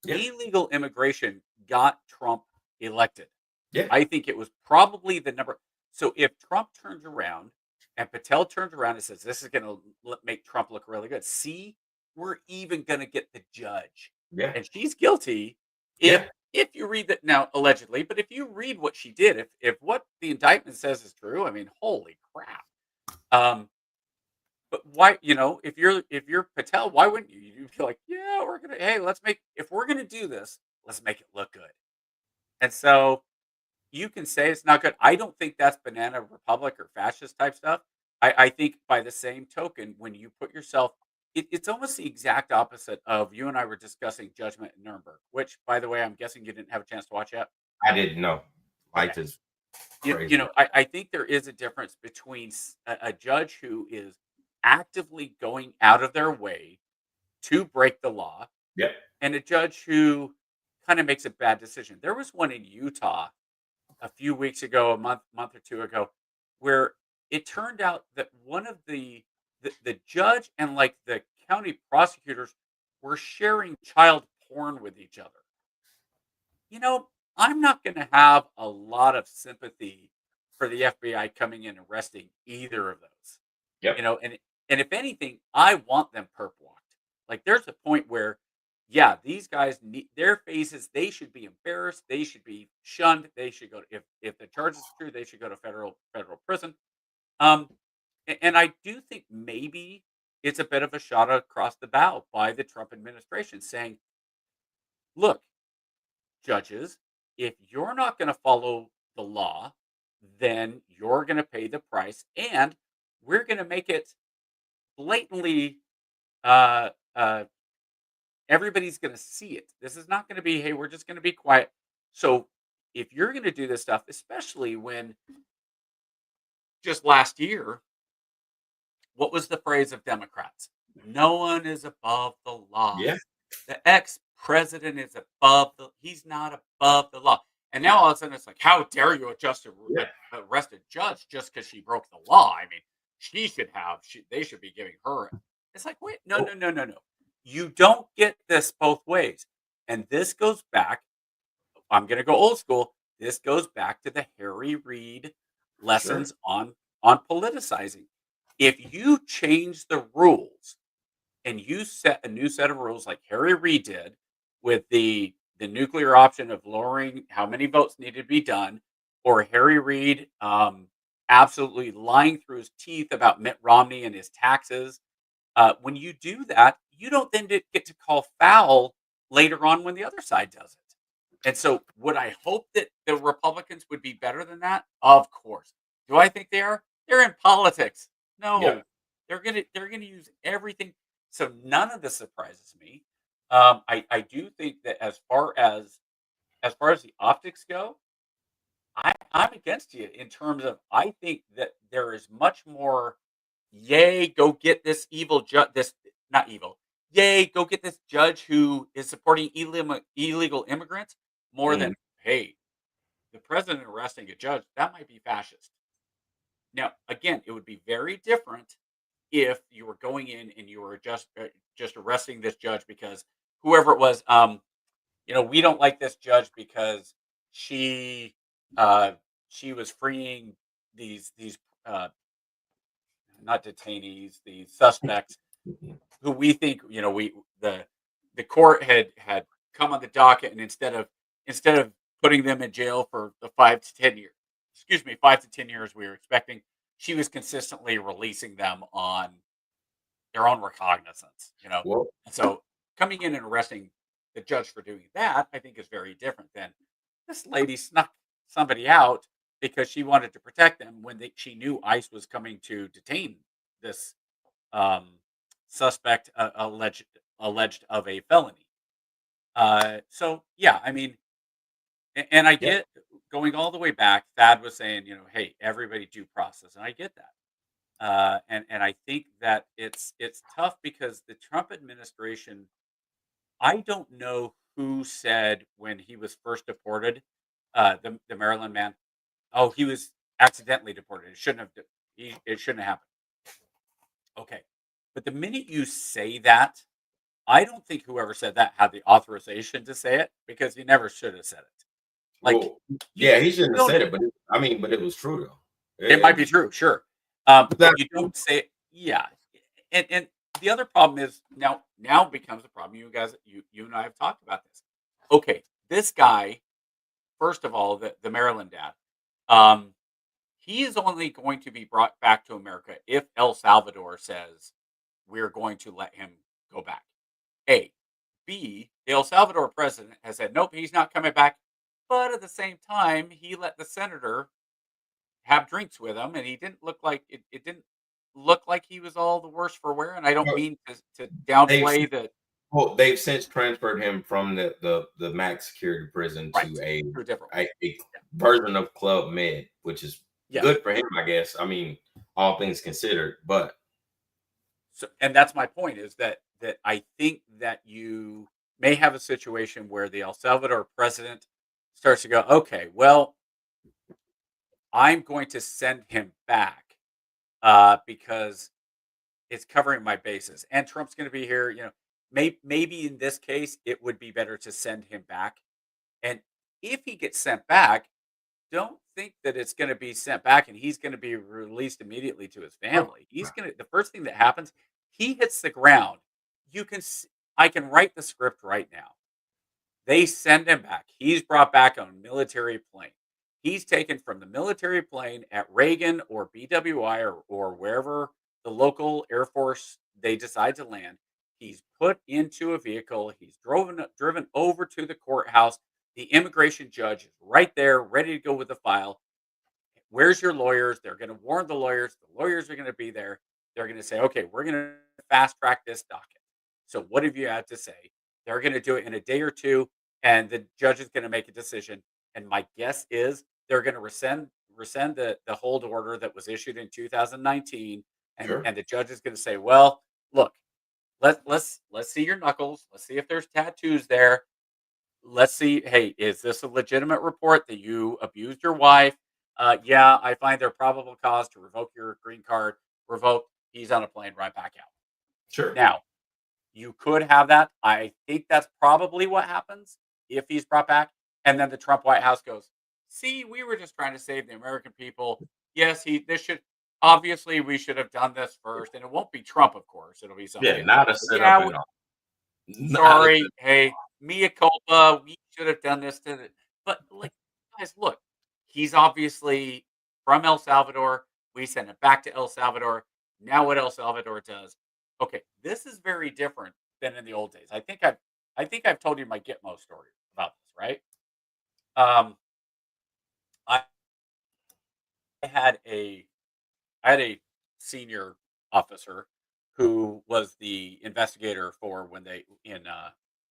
C: Yeah.
D: illegal immigration got Trump elected.
C: Yeah.
D: I think it was probably the number. So if Trump turns around and Patel turns around and says, "This is going to make Trump look really good," see, we're even going to get the judge,
C: Yeah.
D: and she's guilty. If
C: Yeah.
D: if you read that now, allegedly, but if you read what she did, if what the indictment says is true, I mean, holy crap. Um, but why, if you're Patel, why wouldn't you? You'd be like, "Yeah, hey, if we're gonna do this, let's make it look good." And so you can say it's not good. I don't think that's banana republic or fascist type stuff. I think by the same token, when you put yourself, it's almost the exact opposite of you and I were discussing Judgment in Nuremberg, which, by the way, I'm guessing you didn't have a chance to watch yet.
C: I didn't know.
D: Okay.
C: Life is
D: You
C: crazy.
D: know, I think there is a difference between a judge who is actively going out of their way to break the law
C: Yep.
D: and a judge who kind of makes a bad decision. There was one in Utah a few weeks ago, a month or two ago, where it turned out that one of the judge and like the county prosecutors were sharing child porn with each other. You know, I'm not going to have a lot of sympathy for the FBI coming in and arresting either of those.
C: Yep.
D: You know, and if anything, I want them perp walked. Like there's a point where, yeah, these guys need their faces. They should be embarrassed. They should be shunned. They should go. If the charge is true, they should go to federal prison. Um, and I do think maybe it's a bit of a shot across the bow by the Trump administration saying, look, judges, if you're not going to follow the law, then you're going to pay the price, and we're going to make it blatantly. Uh, uh, Everybody's going to see it. This is not going to be, hey, we're just going to be quiet. So if you're going to do this stuff, especially when just last year, what was the phrase of Democrats? No one is above the law.
C: Yeah.
D: The ex-president is above he's not above the law. And now all of a sudden it's like, how dare you arrest a judge just because she broke the law? I mean, they should be giving her. It's like, wait, no. You don't get this both ways. And this goes back, I'm going to go old school. This goes back to the Harry Reid lessons on politicizing. If you change the rules and you set a new set of rules like Harry Reid did with the nuclear option of lowering how many votes needed to be done, or Harry Reid absolutely lying through his teeth about Mitt Romney and his taxes, when you do that, you don't then get to call foul later on when the other side does it. And so would I hope that the Republicans would be better than that? Of course. Do I think they are? They're in politics. No.
C: Yep.
D: They're gonna use everything. So none of this surprises me. I do think that as far as the optics go, I'm against you in terms of I think that there is much more. Yay, go get this evil judge. This not evil. Yay, go get this judge who is supporting illegal immigrants more than hey, the president arresting a judge. That might be fascist. Now, again, it would be very different if you were going in and you were just arresting this judge because whoever it was, we don't like this judge because she was freeing these not detainees, these suspects who we think, the court had come on the docket, and instead of putting them in jail for the 5 to 10 years, 5 to 10 years we were expecting, she was consistently releasing them on their own recognizance,
C: Well,
D: And so coming in and arresting the judge for doing that, I think is very different than this lady snuck somebody out because she wanted to protect them when she knew ICE was coming to detain this suspect alleged of a felony. So yeah, I mean, and I get going all the way back. Thad was saying, hey, everybody due process, and I get that. And I think that it's tough because the Trump administration. I don't know who said when he was first deported, the Maryland man. Oh, he was accidentally deported. It shouldn't have. It shouldn't have happened. Okay, but the minute you say that, I don't think whoever said that had the authorization to say it because he never should have said it. Like,
C: he shouldn't have said it, but it was true though.
D: It might be true, sure. But you don't say it. Yeah, and the other problem is now becomes a problem. You guys, you and I have talked about this. Okay, this guy, first of all, the Maryland dad, he is only going to be brought back to America if El Salvador says we're going to let him go back. A, B, the El Salvador president has said nope, he's not coming back. But at the same time, he let the senator have drinks with him, and he didn't look like it didn't look like he was all the worse for wear. And I don't
C: Well,
D: mean to
C: they've
D: downplay the
C: well, they've since transferred him from the max security prison
D: right
C: to a
D: to a different one.
C: a version of Club Med, which is
D: Yes.
C: good for him, I guess. I mean, all things considered, but
D: So, and that's my point is that I think that you may have a situation where the El Salvador president starts to go, okay, well, I'm going to send him back because it's covering my bases, and Trump's going to be here. Maybe in this case, it would be better to send him back. And if he gets sent back, don't think that it's going to be sent back and he's going to be released immediately to his family. He's going to the first thing that happens, he hits the ground. I can write the script right now. They send him back. He's brought back on a military plane. He's taken from the military plane at Reagan or BWI or wherever the local Air Force they decide to land. He's put into a vehicle. He's driven over to the courthouse. The immigration judge is right there, ready to go with the file. Where's your lawyers? They're going to warn the lawyers. The lawyers are going to be there. They're going to say, okay, we're going to fast track this docket. So what have you had to say? They're going to do it in a day or two, and the judge is going to make a decision. And my guess is they're going to rescind the hold order that was issued in 2019,
C: sure.
D: and the judge is going to say, well, look, let's see your knuckles. Let's see if there's tattoos there. Let's see. Hey, is this a legitimate report that you abused your wife? Yeah, I find there probable cause to revoke your green card. Revoked. He's on a plane right back out.
C: Sure.
D: Now, you could have that. I think that's probably what happens if he's brought back. And then the Trump White House goes, see, we were just trying to save the American people. Yes, obviously we should have done this first. And it won't be Trump, of course. It'll be somebody
C: Yeah,
D: else.
C: not a setup
D: Yeah,
C: at all.
D: sorry. Hey, mea culpa. We should have done this but like, guys, look, he's obviously from El Salvador. We send him back to El Salvador. Now what El Salvador does. Okay, this is very different than in the old days. I think I've told you my Gitmo story about this, right? I had a I had a senior officer who was the investigator for when they in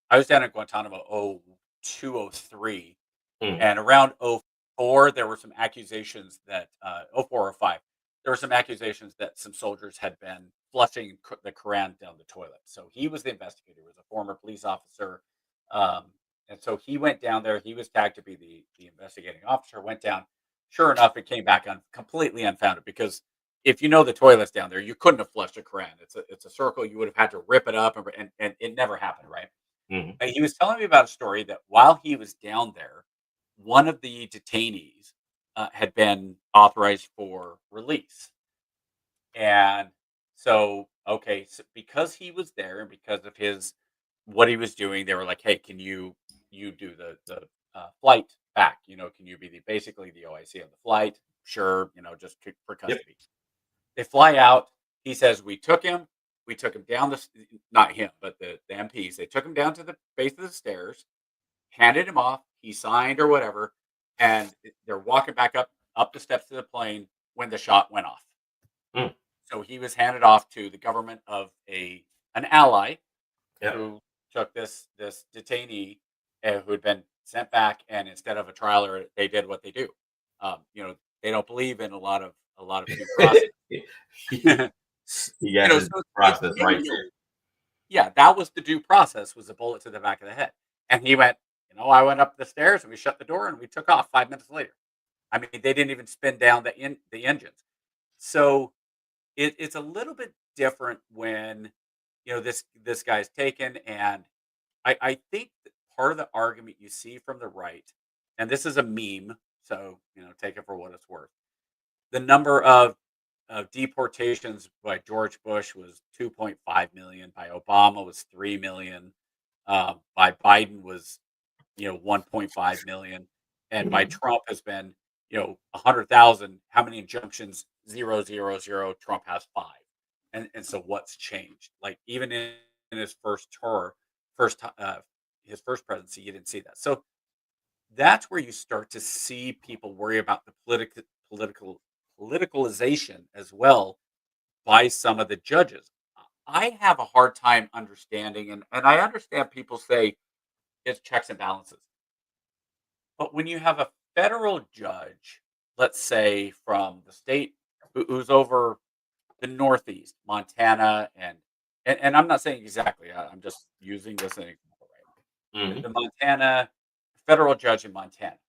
D: I was down in Guantanamo 0203,
C: Mm.
D: and around 04 there were some accusations that 04 or 05 there were some accusations that some soldiers had been flushing the Quran down the toilet. So he was the investigator, he was a former police officer. Um, and so he went down there. He was tagged to be the investigating officer. Went down. Sure enough, it came back completely unfounded because if you know the toilets down there, you couldn't have flushed a Quran. It's a circle. You would have had to rip it up, and it never happened, right?
C: Mhm.
D: And he was telling me about a story that while he was down there, one of the detainees had been authorized for release, and so okay, so because he was there and because of his what he was doing, they were like, "Hey, can you do the flight back? Can you be basically the OIC on the flight? Sure, just for
C: Yep.
D: custody." They fly out. He says, "We took him. We took him down not him, but the MPs. They took him down to the base of the stairs, handed him off. He signed or whatever, and they're walking back up the steps to the plane when the shot went off.
C: Mm.
D: So he was handed off to the government of an ally
C: Yeah.
D: who took this detainee who had been sent back, and instead of a trial, they did what they do. They don't believe in a lot of due process.
C: You got this
D: So
C: process right there.
D: yeah, that was the due process, was a bullet to the back of the head. And he went, I went up the stairs and we shut the door and we took off 5 minutes later. I mean, they didn't even spin down the engines. So it's a little bit different when this guy's taken. And I think that part of the argument you see from the right, and this is a meme, so take it for what it's worth. The number of deportations by George Bush was 2.5 million. By Obama was 3 million. By Biden was 1.5 million, and by
C: Mhm.
D: Trump has been 100,000. How many injunctions? 000. Trump has 5, and so what's changed? Like even in his first tour, his first presidency, you didn't see that. So that's where you start to see people worry about the politicalization as well by some of the judges. I have a hard time understanding, and I understand people say it's checks and balances. But when you have a federal judge, let's say from the state who's over the Northeast, Montana, and I'm not saying exactly, I'm just using this as an example, right?
C: Mhm.
D: The Montana federal judge in Montana.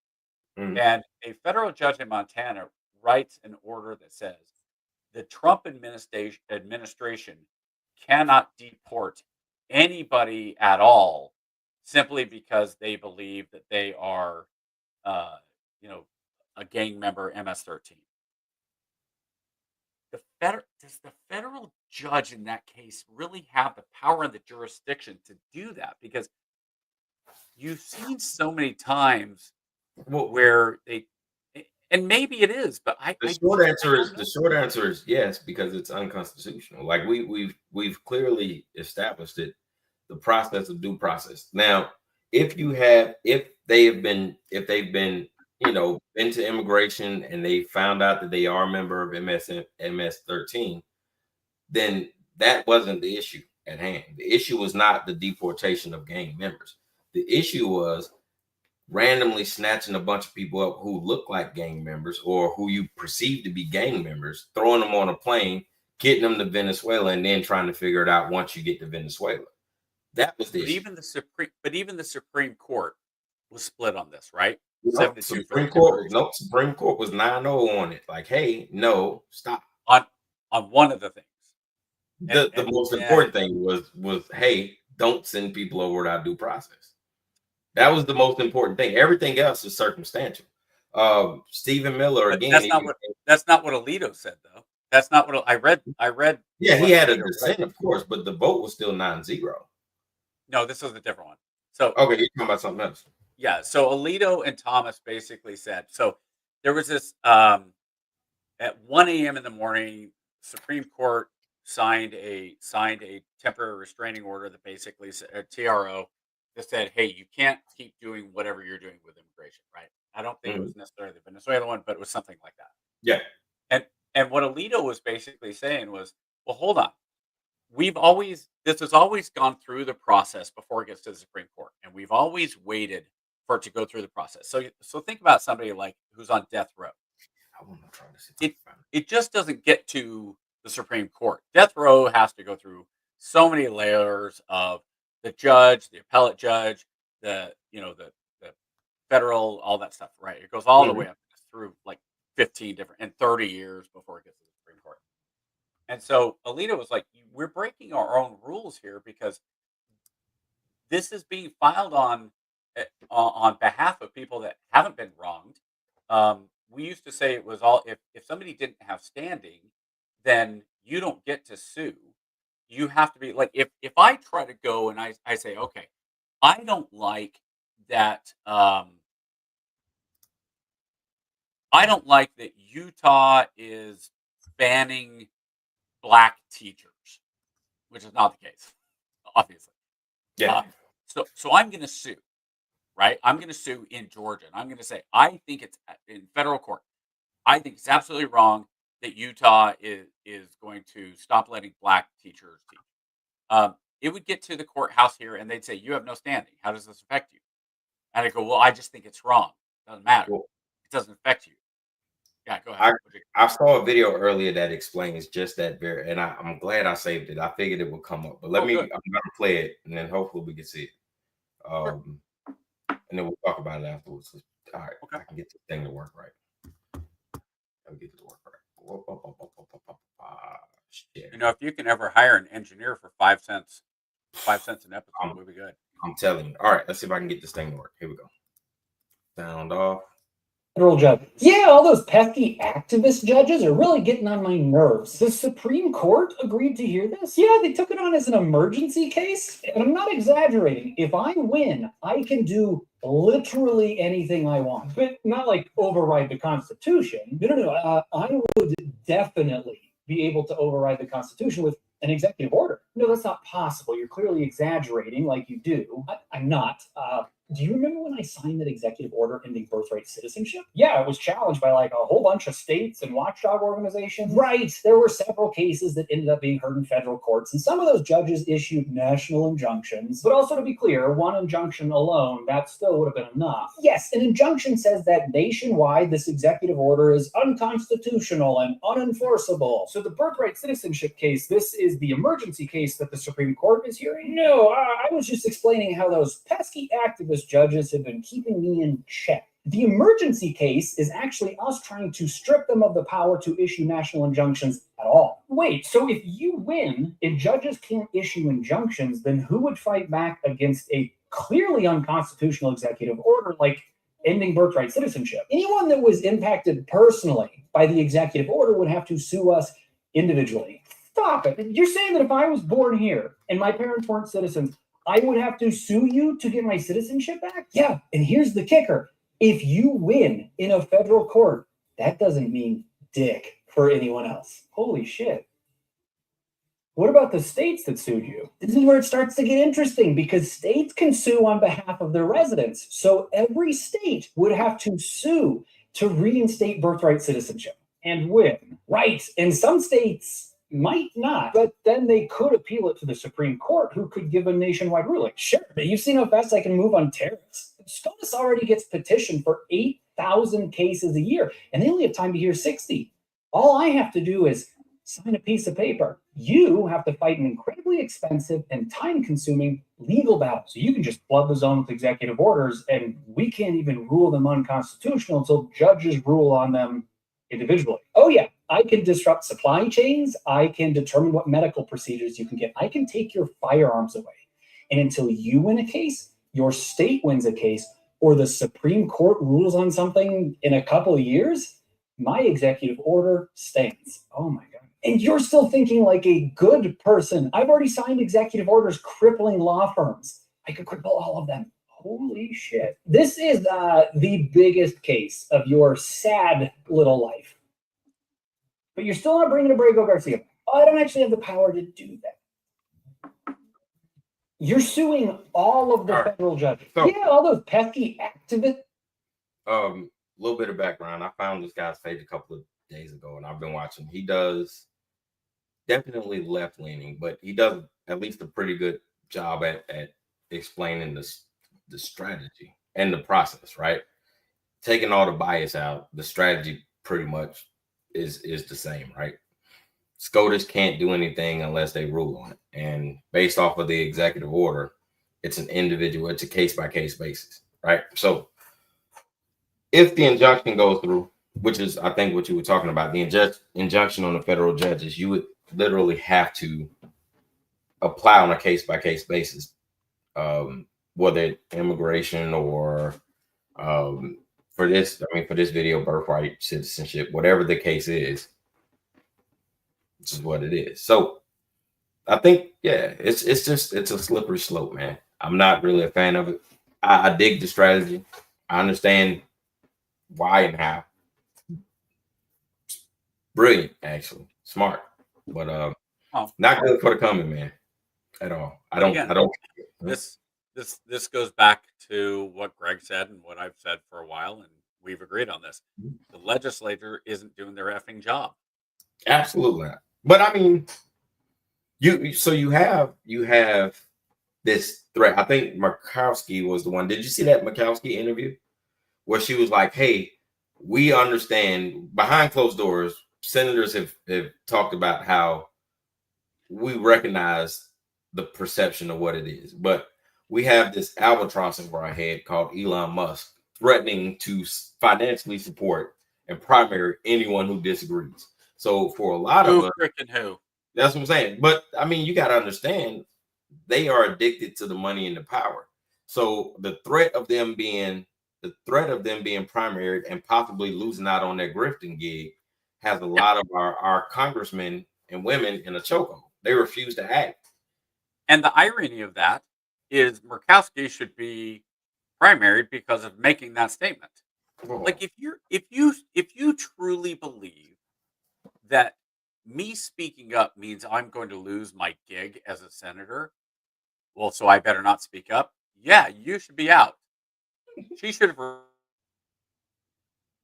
C: Mhm.
D: And a federal judge in Montana writes an order that says the Trump administration cannot deport anybody at all simply because they believe that they are, uh, you know, a gang member, MS-13. Does the federal judge in that case really have the power and the jurisdiction to do that? Because you've seen so many times
C: Well,
D: where and maybe it is, but I
C: the
D: I
C: short
D: just I
C: answer is
D: don't
C: the
D: know.
C: short answer is yes, because it's unconstitutional. Like we've clearly established it, the process of due process. Now, if they've been, been to immigration and they found out that they are a member of MS-13, then that wasn't the issue at hand. The issue was not the deportation of gang members. The issue was randomly snatching a bunch of people up who look like gang members or who you perceive to be gang members, throwing them on a plane, getting them to Venezuela, and then trying to figure it out once you get to Venezuela. That was the
D: But
C: issue.
D: even the Supreme Court was split on this, right?
C: Nope,
D: 7-2 for the immigration
C: Supreme Court was 9-0 on it. Like, hey, no, stop.
D: on one of the things.
C: The
D: And
C: most
D: then
C: important thing was hey, don't send people over without due process. That was the most important thing. Everything else is circumstantial. Stephen Miller
D: but
C: again.
D: that's not what Alito said though. That's not what I read
C: Yeah, he
D: what
C: had a
D: Alito
C: dissent,
D: read.
C: of course, but the vote was still 9-0.
D: No, this was a different one. So
C: Okay, you're talking about something else.
D: yeah, so Alito and Thomas basically said so there was this at 1 a.m. in the morning, Supreme Court signed a temporary restraining order that basically said a TRO that said, "Hey, you can't keep doing whatever you're doing with immigration." Right? I don't think it
C: Mhm.
D: was necessarily the Venezuela one, but it was something like that.
C: Yeah.
D: And what Alito was basically saying was, "Well, hold on. This has always gone through the process before it gets to the Supreme Court, and we've always waited for it to go through the process." So think about somebody like who's on death row.
C: I want to try to sit
D: It
C: down.
D: it just doesn't get to the Supreme Court. Death row has to go through so many layers of the judge, the appellate judge, the federal, all that stuff, right? It goes all the
C: Mhm.
D: way up through like 15 different and 30 years before it gets to the Supreme Court. And so Alito was like, we're breaking our own rules here because this is being filed on behalf of people that haven't been wronged. We used to say it was all if somebody didn't have standing, then you don't get to sue. You have to be like if I try to go and I say okay, I don't like that I don't like that Utah is banning black teachers, which is not the case, obviously.
C: Yeah.
D: Uh, so I'm going to sue, right? I'm going to sue in Georgia, and I'm going to say I think it's in federal court. I think it's absolutely wrong that Utah is going to stop letting black teachers teach. It would get to the courthouse here, and they'd say you have no standing. How does this affect you? And I go, well, I just think it's wrong. Doesn't matter.
C: Well,
D: It doesn't affect you. Yeah, go ahead.
C: I saw a video earlier that explains just that very, and I'm glad I saved it. I figured it would come up, but
D: Good.
C: I'm gonna play it, and then hopefully we can see it.
D: Sure.
C: And then we'll talk about it afterwards. All right,
D: Okay.
C: I can get this thing to work right. Let me get it to work right. Shit.
D: If you can ever hire an engineer for 5 cents an episode, we'll be good.
C: I'm telling you. All right, let's see if I can get this thing to work. Here we go. Sound off.
F: Federal judge. Yeah, all those pesky activist judges are really getting on my nerves. The Supreme Court agreed to hear this? Yeah, they took it on as an emergency case. And I'm not exaggerating. If I win, I can do literally anything I want. But not like override the Constitution. No. I would definitely be able to override the Constitution with an executive order. No, that's not possible. You're clearly exaggerating like you do. I'm not. Do you remember when I signed that executive order ending birthright citizenship? Yeah, it was challenged by like a whole bunch of states and watchdog organizations. Right. There were several cases that ended up being heard in federal courts, and some of those judges issued national injunctions. But also, to be clear, one injunction alone, that still would have been enough. Yes, an injunction says that nationwide this executive order is unconstitutional and unenforceable. So the birthright citizenship case, this is the emergency case that the Supreme Court is hearing? No, I was just explaining how those pesky activist judges have been keeping me in check. The emergency case is actually us trying to strip them of the power to issue national injunctions at all. Wait, so if you win and judges can't issue injunctions, then who would fight back against a clearly unconstitutional executive order like ending birthright citizenship? Anyone that was impacted personally by the executive order would have to sue us individually. Stop it. You're saying that if I was born here and my parents weren't citizens, I would have to sue you to get my citizenship back? Yeah, and here's the kicker. If you win in a federal court, that doesn't mean dick for anyone else. Holy shit. What about the states that sued you? This is where it starts to get interesting because states can sue on behalf of their residents. So every state would have to sue to reinstate birthright citizenship and win. Right, and some states might not, but then they could appeal it to the Supreme Court, who could give a nationwide ruling. Sure, but you've seen how fast I can move on tariffs. SCOTUS already gets petitioned for 8,000 cases a year, and they only have time to hear 60. All I have to do is sign a piece of paper. You have to fight an incredibly expensive and time-consuming legal battle. So you can just flood the zone with executive orders, and we can't even rule them unconstitutional until judges rule on them individually. Oh yeah, I can disrupt supply chains. I can determine what medical procedures you can get. I can take your firearms away. And until you win a case, your state wins a case, or the Supreme Court rules on something in a couple of years, my executive order stands. Oh my God. And you're still thinking like a good person. I've already signed executive orders crippling law firms. I could cripple all of them. Holy shit. This is the biggest case of your sad little life. But you're still not bringing Abrego Garcia. I don't actually have the power to do that. You're suing all of the federal judges. So, yeah, all those pesky activists.
C: A little bit of background. I found this guy's page a couple of days ago, and I've been watching. He does definitely left-leaning, but he does at least a pretty good job at explaining the strategy and the process, right? Taking all the bias out, the strategy pretty much is the same, right? SCOTUS can't do anything unless they rule on it. And based off of the executive order, it's an individual, it's a case-by-case basis, right? So if the injunction goes through, which is, I think, what you were talking about, the injunction on the federal judges, you would literally have to apply on a case-by-case basis, whether immigration or for this video, birthright citizenship, whatever the case is, this is what it is. So I think, yeah, it's a slippery slope, man. I'm not really a fan of it. I dig the strategy. I understand why and how. Brilliant, actually. Smart. But not good for the common man at all. I don't.
D: This goes back to what Greg said and what I've said for a while, and we've agreed on this. The legislature isn't doing their effing job.
C: Absolutely not. But I mean, you have this threat. I think Murkowski was the one. Did you see that Murkowski interview where she was like, "Hey, we understand behind closed doors, senators have talked about how we recognize the perception of what it is, but we have this albatross over our head called Elon Musk threatening to financially support and primary anyone who disagrees." So for a lot of us, that's what I'm saying. But I mean, you got to understand, they are addicted to the money and the power. So the threat of them being primaried and possibly losing out on their grifting gig has a lot of our congressmen and women in a chokehold. They refuse to act.
D: And the irony of that is Murkowski should be primaried because of making that statement. Like if you truly believe that me speaking up means I'm going to lose my gig as a senator, well, so I better not speak up. Yeah, you should be out. She should have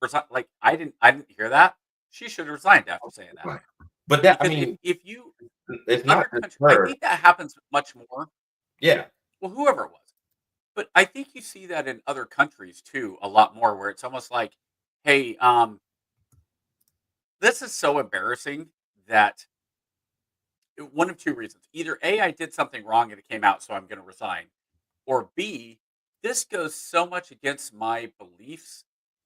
D: resigned. Like I didn't hear that. She should have resigned after saying that.
C: Right. But that, I
D: Because
C: mean,
D: if you
C: it's
D: other
C: not just
D: countries, I
C: her.
D: think that happens much more.
C: Yeah.
D: Well, whoever it was. But I think you see that in other countries too, a lot more, where it's almost like, hey, this is so embarrassing that one of two reasons. Either A, I did something wrong and it came out, so I'm going to resign. Or B, this goes so much against my beliefs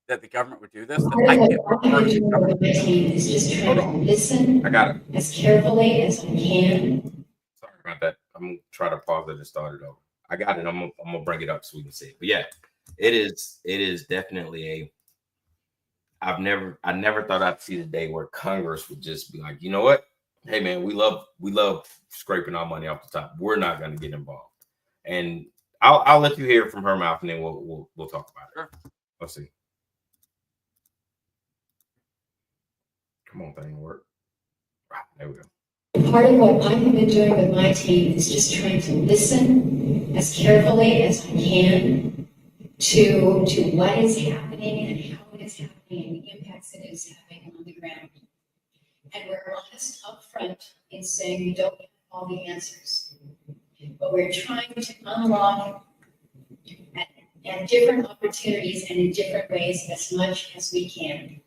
D: that the government would do this that I can't work for the government.
G: Is just trying to listen
C: I got it.
G: as carefully as I can.
C: Sorry about that. I'm gonna try to pause it and start it over. I got it. I'm gonna bring it up so we can see it. But yeah, it is definitely I never thought I'd see the day where Congress would just be like, you know what? Hey man, we love scraping our money off the top. We're not gonna get involved. And I'll let you hear it from her mouth, and then we'll talk about it.
D: Sure.
C: Let's see. Come on, thing work. Right, there we go.
G: Part of what I have been doing with my team is just trying to listen as carefully as I can to what is happening and how it is happening and the impacts it is having on the ground. And we're honest up front in saying we don't have all the answers, but we're trying to unlock at different opportunities and in different ways as much as we can.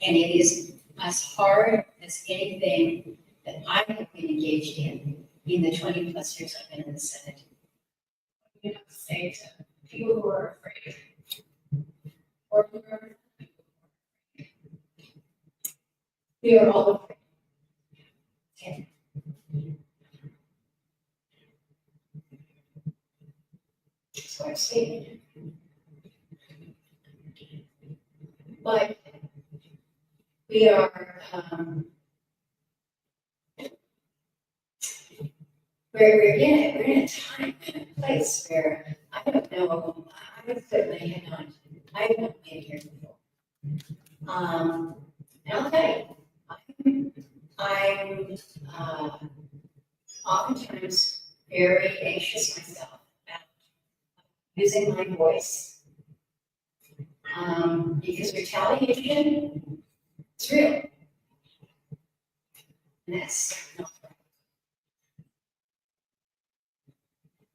G: And it is as hard as anything that I have been engaged in the 20 plus years I've been in the Senate. You have to say to people who are afraid, or who are afraid. We are all afraid. Okay. So I've stated. But we are, we're in a time and a place where I don't know, I certainly have not been here before. And I'll tell you, I'm oftentimes very anxious myself about using my voice, because retaliation is real. And that's not right.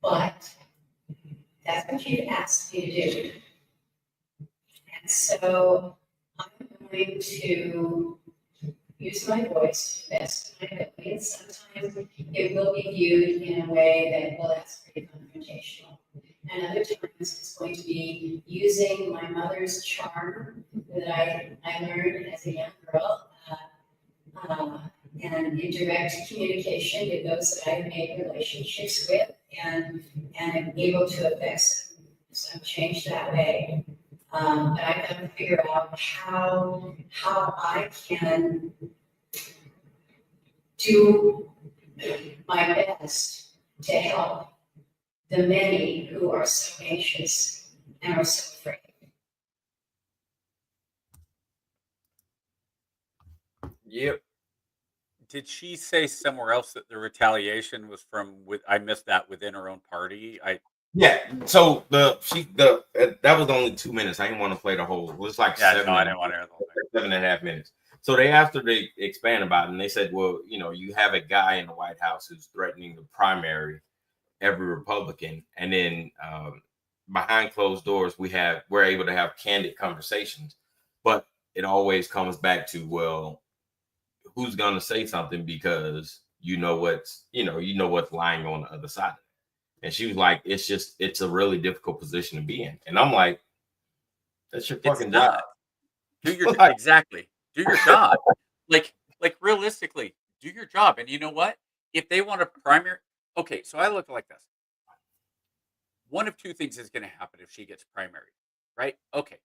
G: But that's what you've asked me to do. And so I'm going to use my voice best my ability. And sometimes it will be viewed in a way that, well, that's pretty confrontational. And other times it's going to be using my mother's charm that I learned as a young girl, and in direct communication with those that I've made relationships with, and am able to affect some change that way. But I've got to figure out how I can do my best to help the many who are so anxious and are so afraid.
C: Yep.
D: Did she say somewhere else that the retaliation was from? I missed that, within her own party.
C: Yeah. So that was only 2 minutes. I didn't want to play the whole. It was like
D: I didn't want to hear the whole thing.
C: 7.5 minutes. So they asked her to expand about it, and they said, well, you have a guy in the White House who's threatening to primary every Republican, and then behind closed doors we're able to have candid conversations, but it always comes back to, well, who's gonna say something, because what's lying on the other side of it. And she was like, it's a really difficult position to be in. And I'm like, that's your fucking job.
D: Do your job. Exactly. Do your job. Like realistically, do your job. And you know what? If they want a primary, okay, so I look like this. One of two things is going to happen if she gets primary, right? Okay.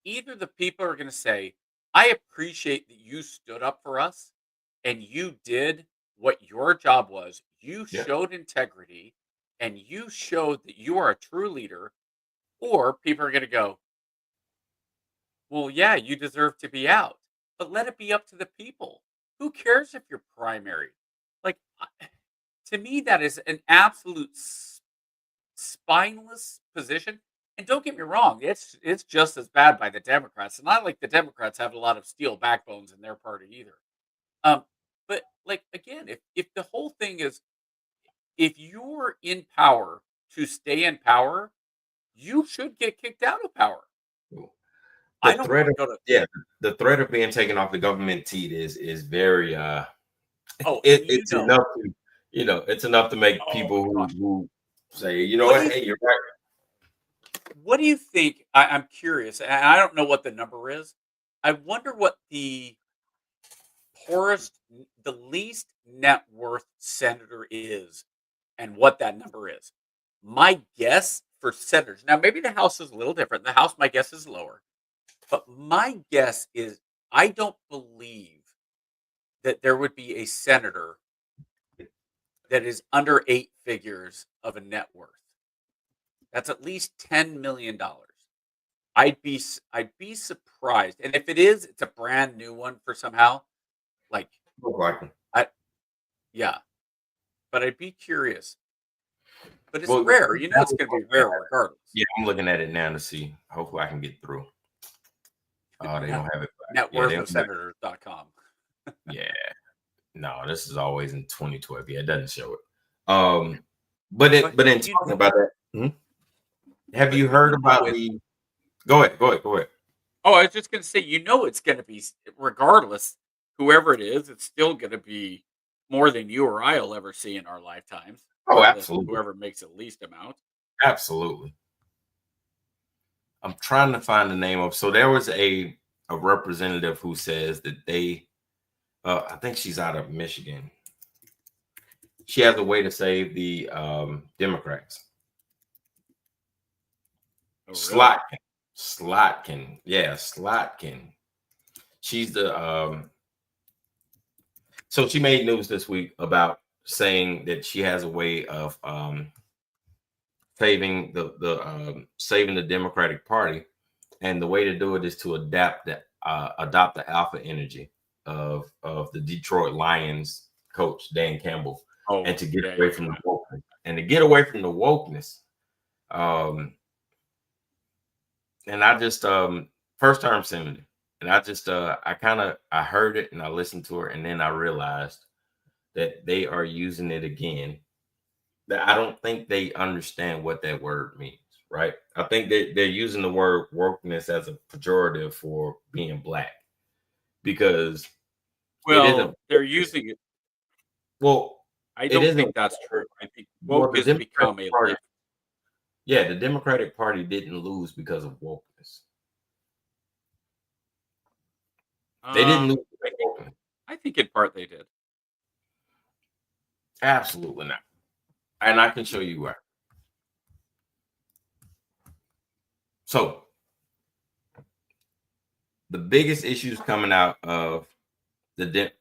D: Either the people are going to say, I appreciate that you stood up for us and you did what your job was. You showed integrity and you showed that you are a true leader. Or people are going to go, well, yeah, you deserve to be out, but let it be up to the people. Who cares if you're primary? Like, to me, that is an absolute spineless position. And don't get me wrong, it's just as bad by the Democrats. And not like the Democrats have a lot of steel backbones in their party either. But like again, if the whole thing is if you're in power to stay in power, you should get kicked out of power.
C: The
D: I don't
C: threat
D: want
C: of
D: to go to
C: the threat of being taken off the government teat is very
D: oh,
C: it's enough to it's enough to make
D: oh
C: people
D: my gosh.
C: who say, you know
D: What do
C: what,
D: you
C: hey, you're right.
D: what do you think? I'm curious, and I don't know what the number is. I wonder what the poorest, the least net worth senator is, and what that number is. My guess for senators, now maybe the House is a little different. The House, my guess, is lower. But my guess is I don't believe that there would be a senator that is under 8 figures of a net worth. That's at least $10 million. I'd be surprised. And if it is, it's a brand new one for somehow. Like
C: Look like them.
D: yeah. But I'd be curious. But it's
C: Well,
D: rare. You know it's gonna be rare regardless.
C: Yeah, I'm looking at it now to see. Hopefully I can get through. Oh, they don't have it.
D: Net
C: Yeah,
D: worth
C: they
D: of
C: don't have it.
D: senators.com.
C: Yeah. No, this is always in 2012. Yeah, it doesn't show it. But in talking about that, have you heard about the go ahead.
D: Oh, I was just gonna say, it's gonna be regardless, whoever it is, it's still gonna be more than you or I'll ever see in our lifetimes.
C: Oh,
D: Regardless of
C: absolutely.
D: Whoever makes the least amount.
C: Absolutely. I'm trying to find the name of. So there was a representative who says that they, I think she's out of Michigan. She has a way to save the Democrats.
D: Oh, really?
C: Slotkin. Yeah, Slotkin. She's the so she made news this week about saying that she has a way of saving the Democratic Party, and the way to do it is to adopt the alpha energy of the Detroit Lions coach Dan Campbell, and to get away from the wokeness. And to get away from the wokeness, and I just first term senator, and I just I heard it and I listened to her, and then I realized that they are using it again. That I don't think they understand what that word means, right? I think they're using the word wokeness as a pejorative for being black, because
D: they're using it.
C: Well,
D: I don't think that's true. I think woke has become a left.
C: Yeah, the Democratic Party didn't lose because of wokeness. They didn't lose because of wokeness.
D: I think in part they did.
C: Absolutely not. And I can show you where. So the biggest issues coming out of the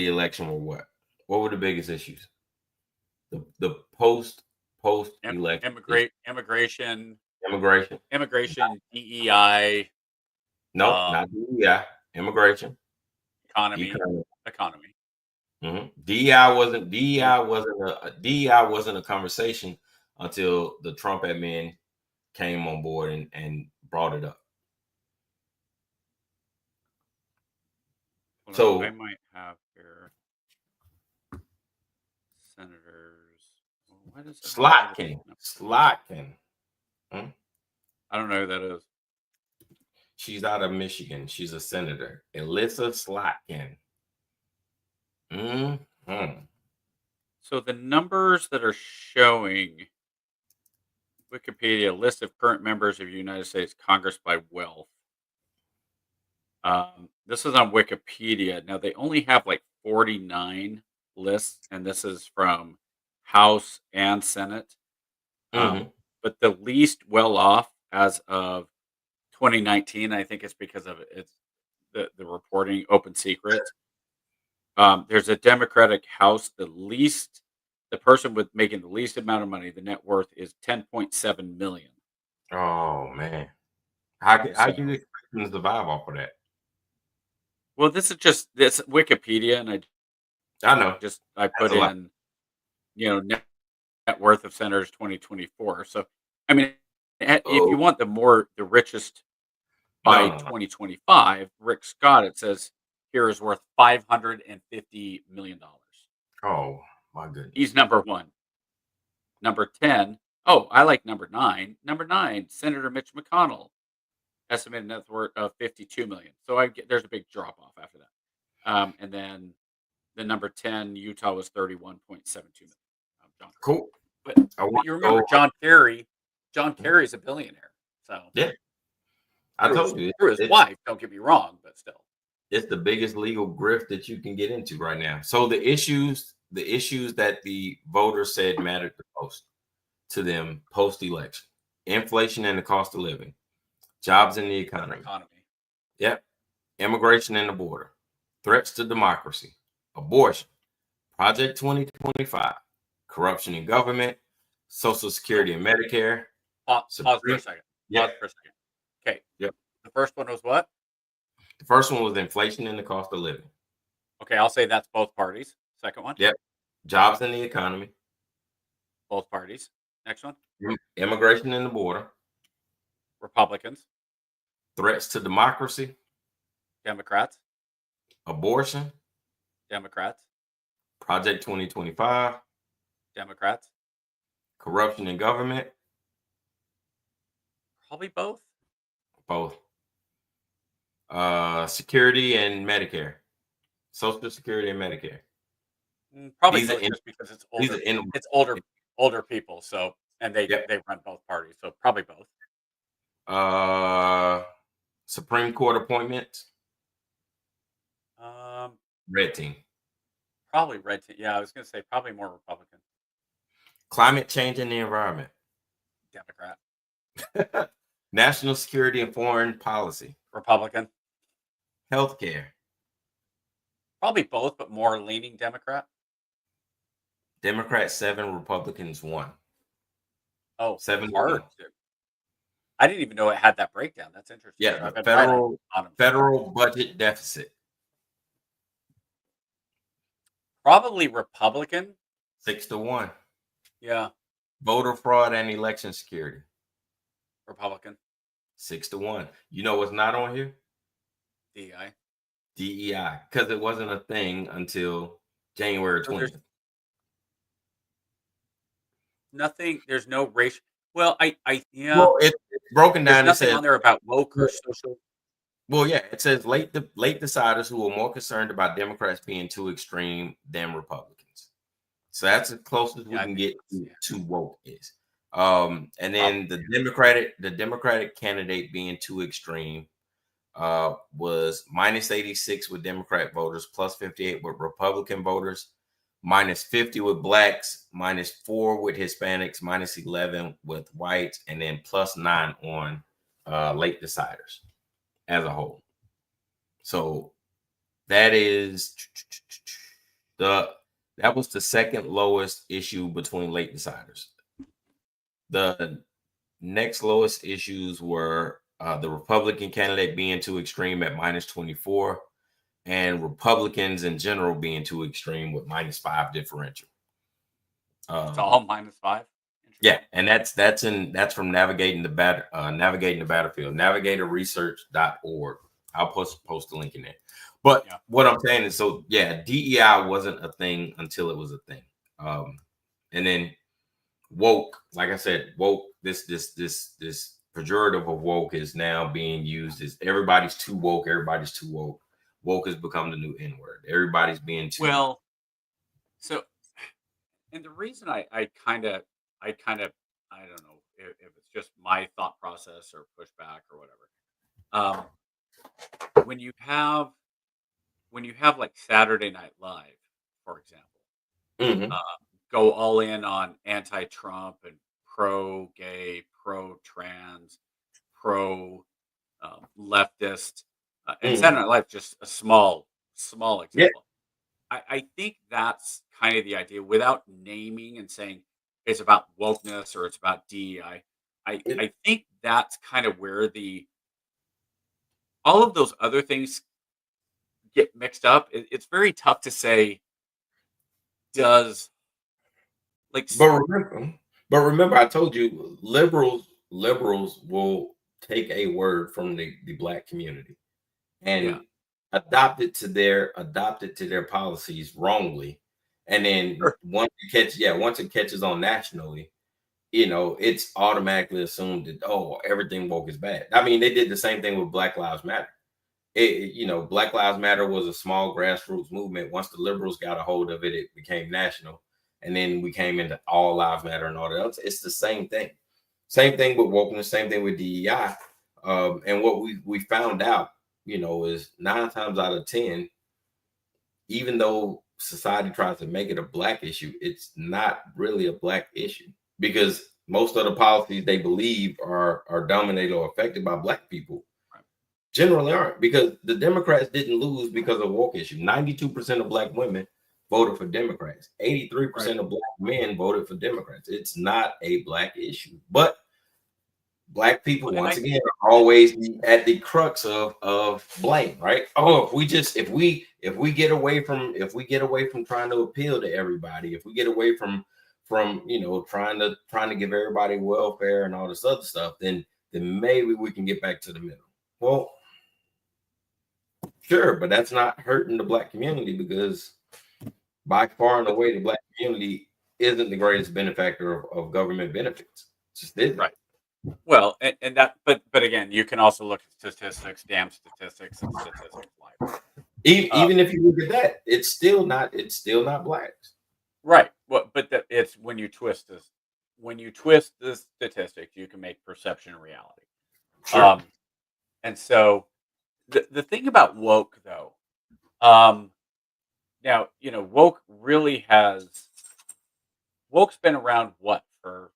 C: election were what? What were the biggest issues? The post election
D: immigration, DEI.
C: No, not DEI. Immigration,
D: economy.
C: Mm-hmm. DEI wasn't a conversation until the Trump admin came on board and brought it up.
D: So I might have here senators. What is
C: Slotkin?
D: I don't know who that is.
C: She's out of Michigan. She's a senator, Alyssa Slotkin.
D: So the numbers that are showing Wikipedia list of current members of the United States Congress by wealth. This is on Wikipedia. Now they only have like 49 lists, and this is from House and Senate. But the least well off as of 2019, I think it's because of it's the reporting open secret. There's a Democratic House. The person with making the least amount of money, the net worth is 10.7 million.
C: Oh man, how do you expect them to survive off of that?
D: Well, this Wikipedia, and
C: I know.
D: I put in, net worth of senators 2024. So, I mean, And if you want the richest by 2025, Rick Scott, it says here is worth $550 million.
C: Oh my goodness.
D: He's number 1. Number 10. Oh, I like number 9. Number 9, Senator Mitch McConnell, estimated net worth of $52 million. So there's a big drop off after that. And then the number 10, Utah, was $31.72 million. John.
C: Cool.
D: But you remember John Kerry? John Kerry is a billionaire. So
C: yeah, I told you
D: through his wife. Don't get me wrong, but still,
C: it's the biggest legal grift that you can get into right now. So the issues that the voters said mattered the most to them post-election: inflation and the cost of living, jobs in the economy. Yep. Immigration and the border, threats to democracy, abortion, Project 2025, corruption in government, Social Security and Medicare.
D: Pause for a second.
C: Yeah.
D: Pause for a second. Okay.
C: Yep.
D: The first one was what?
C: The first one was inflation and the cost of living.
D: Okay, I'll say that's both parties. Second one?
C: Yep. Jobs in the economy.
D: Both parties. Next one?
C: Immigration and the border.
D: Republicans.
C: Threats to democracy.
D: Democrats.
C: Abortion.
D: Democrats.
C: Project 2025.
D: Democrats.
C: Corruption in government.
D: Probably both.
C: Both. Security and Medicare. Social Security and Medicare.
D: Probably both, just because it's older. It's older people. So they run both parties. So probably both.
C: Supreme Court appointments. Red team.
D: Probably red team. Yeah, I was going to say probably more Republican.
C: Climate change and the environment.
D: Democrat.
C: National security and foreign policy.
D: Republican.
C: Healthcare.
D: Probably both, but more leaning Democrat.
C: Democrats 7, Republicans 1.
D: Oh,
C: 7.
D: hard. I didn't even know it had that breakdown. That's interesting.
C: Yeah, federal budget deficit.
D: Probably Republican.
C: 6-1.
D: Yeah.
C: Voter fraud and election security.
D: Republican.
C: 6-1. You know what's not on here?
D: DEI.
C: DEI, because it wasn't a thing until January 20th.
D: Nothing. There's no racial. Well, yeah.
C: Well, it's broken down.
D: There's nothing on there about woke or social.
C: Well, yeah, it says late deciders who are more concerned about Democrats being too extreme than Republicans. So that's the closest we can get to woke is. And then the Democratic candidate being too extreme was -86 with Democrat voters, +58 with Republican voters, -50 with blacks, -4 with Hispanics, -11 with whites, and then +9 on late deciders as a whole. So that was the second lowest issue between late deciders. The next lowest issues were the Republican candidate being too extreme at -24, and Republicans in general being too extreme with -5 differential.
D: It's all -5.
C: Yeah, and that's from navigating the battlefield, navigatorresearch.org. I'll post the link in there. But what I'm saying is, so yeah, DEI wasn't a thing until it was a thing. And then woke, like I said, woke, this pejorative of woke is now being used as everybody's too woke, everybody's too woke. Woke has become the new N-word. Everybody's being too
D: well. So, and the reason I kind of I don't know if it's just my thought process or pushback or whatever. When you have like Saturday Night Live, for example, go all in on anti-Trump and pro-gay, pro-trans, pro-leftist, and Saturday Night Live, just a small example. Yeah. I think that's kind of the idea, without naming and saying it's about wokeness or it's about DEI. I think that's kind of where all of those other things get mixed up. It's very tough to say.
C: But remember, I told you liberals liberals will take a word from the black community and
D: Yeah.
C: adopt it to their policies wrongly. And then
D: Sure.
C: once it catches on nationally, it's automatically assumed that, oh, everything woke is bad. I mean, they did the same thing with Black Lives Matter. Black Lives Matter was a small grassroots movement. Once the liberals got a hold of it, it became national. And then we came into All Lives Matter and all that else. It's the same thing. Same thing with wokeness, same thing with DEI. And what we found out, is 9 times out of 10, even though society tries to make it a black issue, it's not really a black issue, because most of the policies they believe are dominated or affected by black people generally aren't, because the Democrats didn't lose because of woke issue. 92% of black women voted for Democrats. 83% of black men voted for Democrats. It's not a black issue, but black people, once again, are always at the crux of blame, right? Oh, if we get away from trying to appeal to everybody, if we get away from trying to give everybody welfare and all this other stuff, then maybe we can get back to the middle. Well, sure, but that's not hurting the black community, because by far and away the black community isn't the greatest benefactor of government benefits. It just isn't.
D: Right. Well, and that, but again, you can also look at statistics, damn statistics, and statistics life.
C: Even if you look at that, it's still not blacks.
D: Right. Well, but it's when you twist the statistics, you can make perception
C: Sure.
D: reality. And so the thing about woke, though, now woke's been around for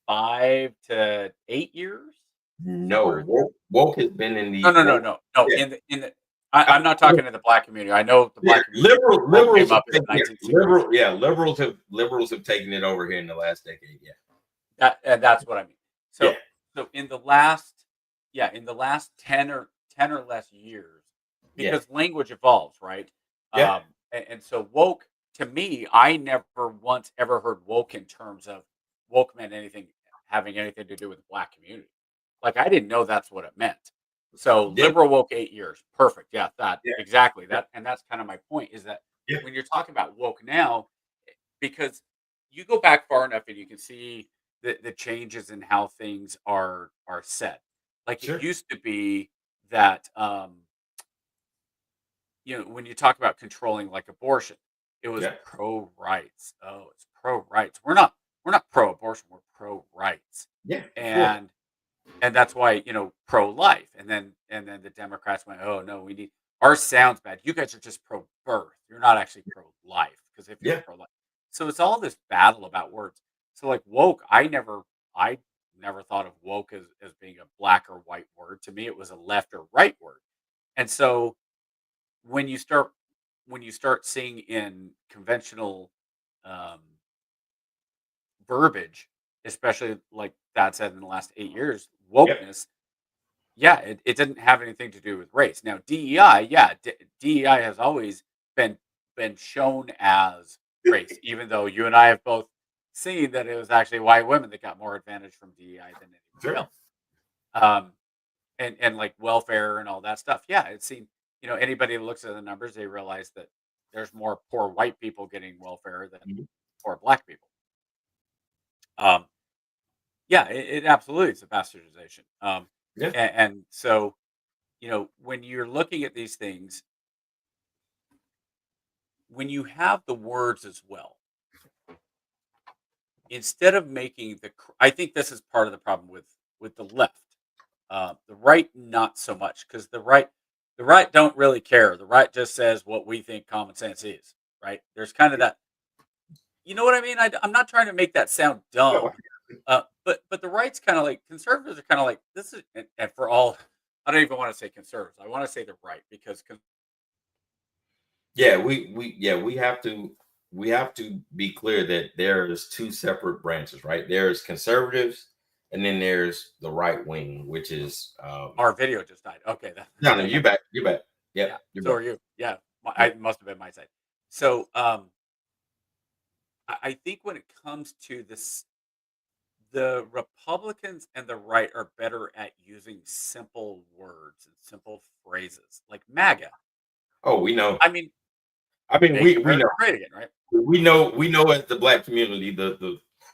D: 5 to 8 years.
C: No, woke has been in the
D: No.
C: Yeah.
D: I'm not talking to the black community. I know the black community.
C: Liberals
D: came up in the 1960s.
C: liberals have taken it over here in the last decade.
D: And that's what I mean. So in the last 10 or less years, because language evolves, right?
C: Yeah.
D: And so woke, to me, I never once ever heard woke in terms of woke meant having anything to do with the black community. Like, I didn't know that's what it meant. So liberal woke 8 years. Perfect. Yeah, exactly. And that's kind of my point, is that when you're talking about woke now, because you go back far enough and you can see the changes in how things are set. Like, it used to be that when you talk about controlling, like, abortion, it was pro rights. Oh, it's pro rights. We're not pro abortion, we're pro rights.
C: Yeah.
D: And that's why, pro life. And then the Democrats went, oh no, ours sounds bad. You guys are just pro birth. You're not actually pro life, because if you're pro life. So it's all this battle about words. So, like, woke, I never thought of woke as being a black or white word. To me, it was a left or right word. And so when you start seeing in conventional verbiage, especially like that said in the last 8 years, wokeness, it didn't have anything to do with race. Now DEI, DEI has always been shown as race, even though you and I have both seen that it was actually white women that got more advantage from DEI than anybody else. And like welfare and all that stuff. Yeah, it's seen. Anybody that looks at the numbers, they realize that there's more poor white people getting welfare than poor black people. It absolutely is a bastardization. And so, when you're looking at these things, when you have the words as well, instead of making I think this is part of the problem with the left. The right, not so much, because the right don't really care. The right just says what we think common sense is, right? There's kind of that, you know what I mean? I'm not trying to make that sound dumb, but the right's kind of like, conservatives are kind of like, this is, and for all, I don't even want to say conservatives. I want to say the right, because
C: we have to be clear that there's two separate branches, right? There's conservatives, and then there's the right wing, which is
D: our video just died. Okay,
C: no, you bet. Yeah,
D: so are you? Yeah, I must have been my side. So I think when it comes to the Republicans and the right are better at using simple words and simple phrases like MAGA.
C: Oh, we know.
D: I mean,
C: We know.
D: Great again, right?
C: We know as the black community,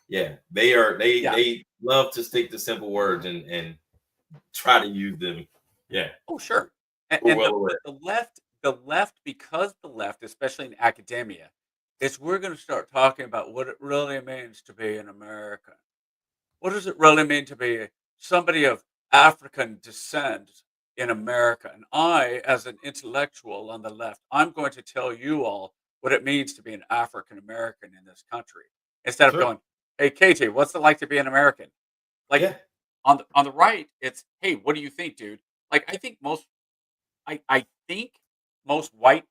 C: they love to stick to simple words and try to use them. Yeah.
D: Oh, sure. And,
C: We're
D: and
C: well aware.
D: the left, because the left, especially in academia, is we're going to start talking about what it really means to be an American. What does it really mean to be somebody of African descent in America? And I, as an intellectual on the left, I'm going to tell you all what it means to be an African American in this country. Instead of
C: Sure.
D: going, hey, KJ, what's it like to be an American? Like
C: Yeah.
D: on the right, it's, hey, what do you think, dude? Like I think most white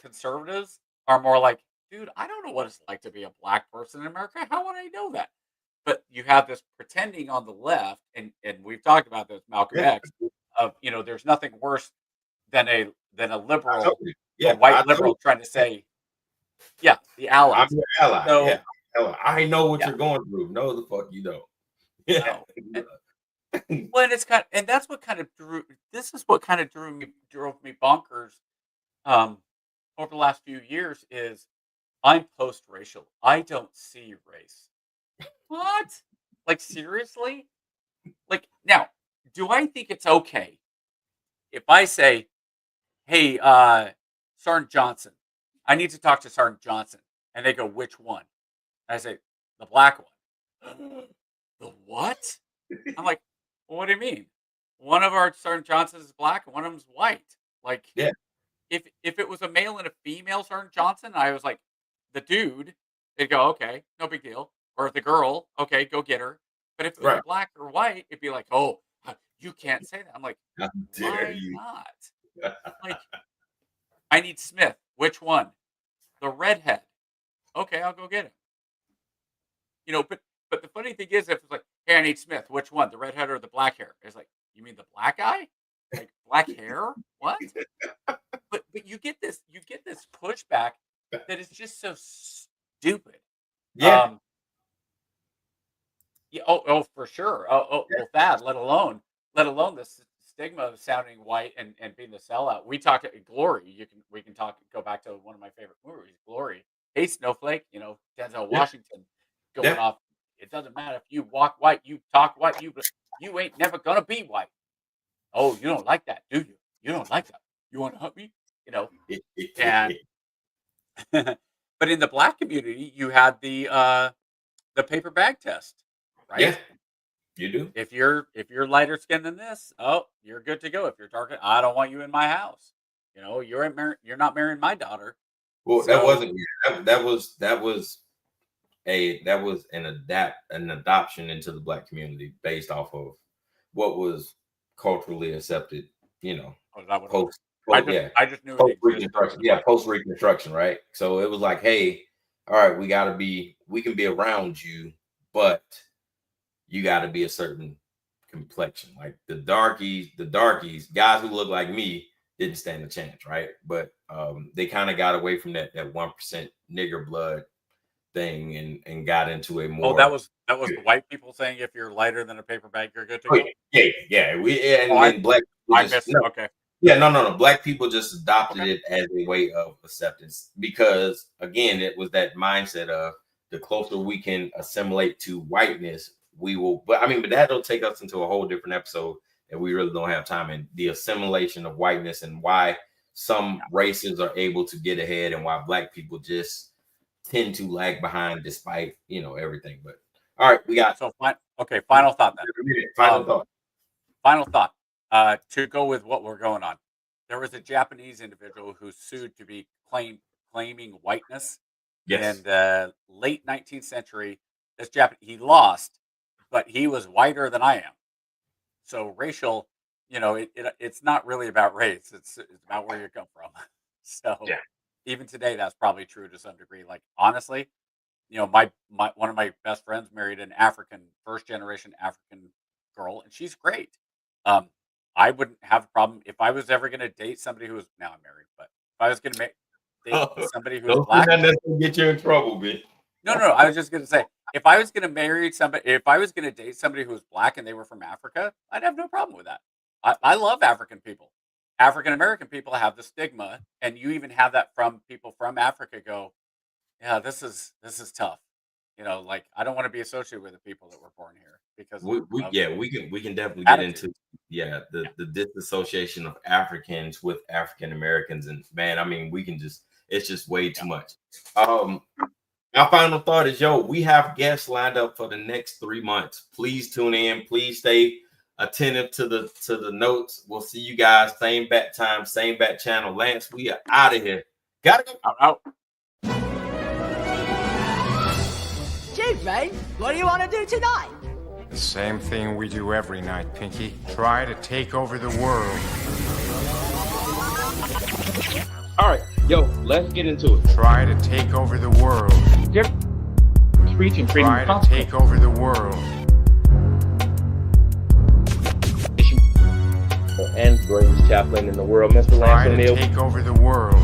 D: conservatives are more like, dude, I don't know what it's like to be a black person in America. How would I know that? But you have this pretending on the left, and we've talked about this, Malcolm
C: Yeah.
D: X, of there's nothing worse than a liberal,
C: Totally. Yeah.
D: a white
C: I
D: liberal
C: totally-
D: trying to say, yeah, the allies.
C: I'm your ally.
D: So-
C: Yeah. I know what
D: Yeah.
C: you're going through. No, the fuck you don't. Yeah.
D: No. Well, and that's what kind of drove me bonkers over the last few years is I'm post-racial. I don't see race. What? Like seriously? Like now, do I think it's okay if I say, "Hey, Sergeant Johnson, I need to talk to Sergeant Johnson," and they go, "Which one?" And I say, "The black one." The what? I'm like, well, what do you mean? One of our Sergeant Johnsons is black and one of them's white. Like,
C: Yeah.
D: if it was a male and a female Sergeant Johnson, I was like, the dude, they'd go, okay, no big deal. Or the girl, okay, go get her. But if it was
C: Right.
D: black or white, it'd be like, oh, you can't say that. I'm like,
C: How dare
D: why
C: you?
D: not? Like, I need Smith. Which one? The redhead. Okay, I'll go get him. But the funny thing is, if it's like, hey, I need Smith. Which one? The redhead or the black hair? It's like, you mean the black guy? Like black hair? What? But you get this pushback that is just so stupid.
C: Yeah.
D: Yeah. Oh, for sure. Well, that. Let alone the stigma of sounding white and being the sellout. We talk Glory. We can go back to one of my favorite movies, Glory. Hey, Snowflake. Denzel Washington going off. It doesn't matter if you walk white, you talk white, you ain't never gonna be white. Oh, you don't like that, do you? You don't like that. You want to hunt me? And but in the black community, you had the paper bag test, right?
C: Yeah. You do.
D: If you're lighter skinned than this, oh, you're good to go. If you're darker, I don't want you in my house. You're not marrying my daughter.
C: Well,
D: So-
C: that wasn't that was an adoption into the black community based off of what was culturally accepted,
D: Oh, that would-
C: post
D: I just knew it
C: post
D: existed.
C: reconstruction. Yeah, post reconstruction, right? So it was like, hey, all right, we can be around you, but you gotta be a certain complexion. Like the darkies, guys who look like me didn't stand a chance, right? But they kind of got away from that 1% nigger blood thing and got into a more.
D: Oh, that was the white people saying if you're lighter than a paper bag, you're good to go.
C: And black people
D: I
C: just,
D: missed it.
C: no,
D: Okay.
C: yeah, no. Black people just adopted it as a way of acceptance because, again, it was that mindset of the closer we can assimilate to whiteness, we will. But that'll take us into a whole different episode that we really don't have time in. The assimilation of whiteness and why some races are able to get ahead and why black people just tend to lag behind despite everything. But all right, we got
D: final thought then. Final thought. To go with what we're going on, there was a Japanese individual who sued to be claiming whiteness in the late 19th century. This he lost, but he was whiter than I am. So racial, it's not really about race. It's about where you come from. So even today, that's probably true to some degree. Like honestly, my one of my best friends married an first generation African girl, and she's great. I wouldn't have a problem if I was ever going to date somebody who was now I'm married, but if I was going to date somebody who was black,
C: that's gonna get you in trouble, bitch.
D: no. I was just going to say if I was going to marry somebody, if I was going to date somebody who was black and they were from Africa, I'd have no problem with that. I love African people. African American people have the stigma, and you even have that from people from Africa. Go, yeah, this is tough. You know, like I don't want to be associated with the people that were born here because
C: we can definitely get into the disassociation of Africans with African Americans, and man, I mean, we can just it's just way too much. Our final thought is, we have guests lined up for the next 3 months. Please tune in. Please stay attentive to the notes. We'll see you guys same bat time, same bat channel. Lance, we are out of here. Gotta go.
D: I'm out.
A: Gee, Ray, what do you want to do tonight?
B: The same thing we do every night, Pinky. Try to take over the world.
C: All right, let's get into it.
B: Try to take over the world. Try to take over the world.
C: And greatest chaplain in the world, Mr.
B: Try
C: Lance
B: to
C: O'Neill.
B: take over the world.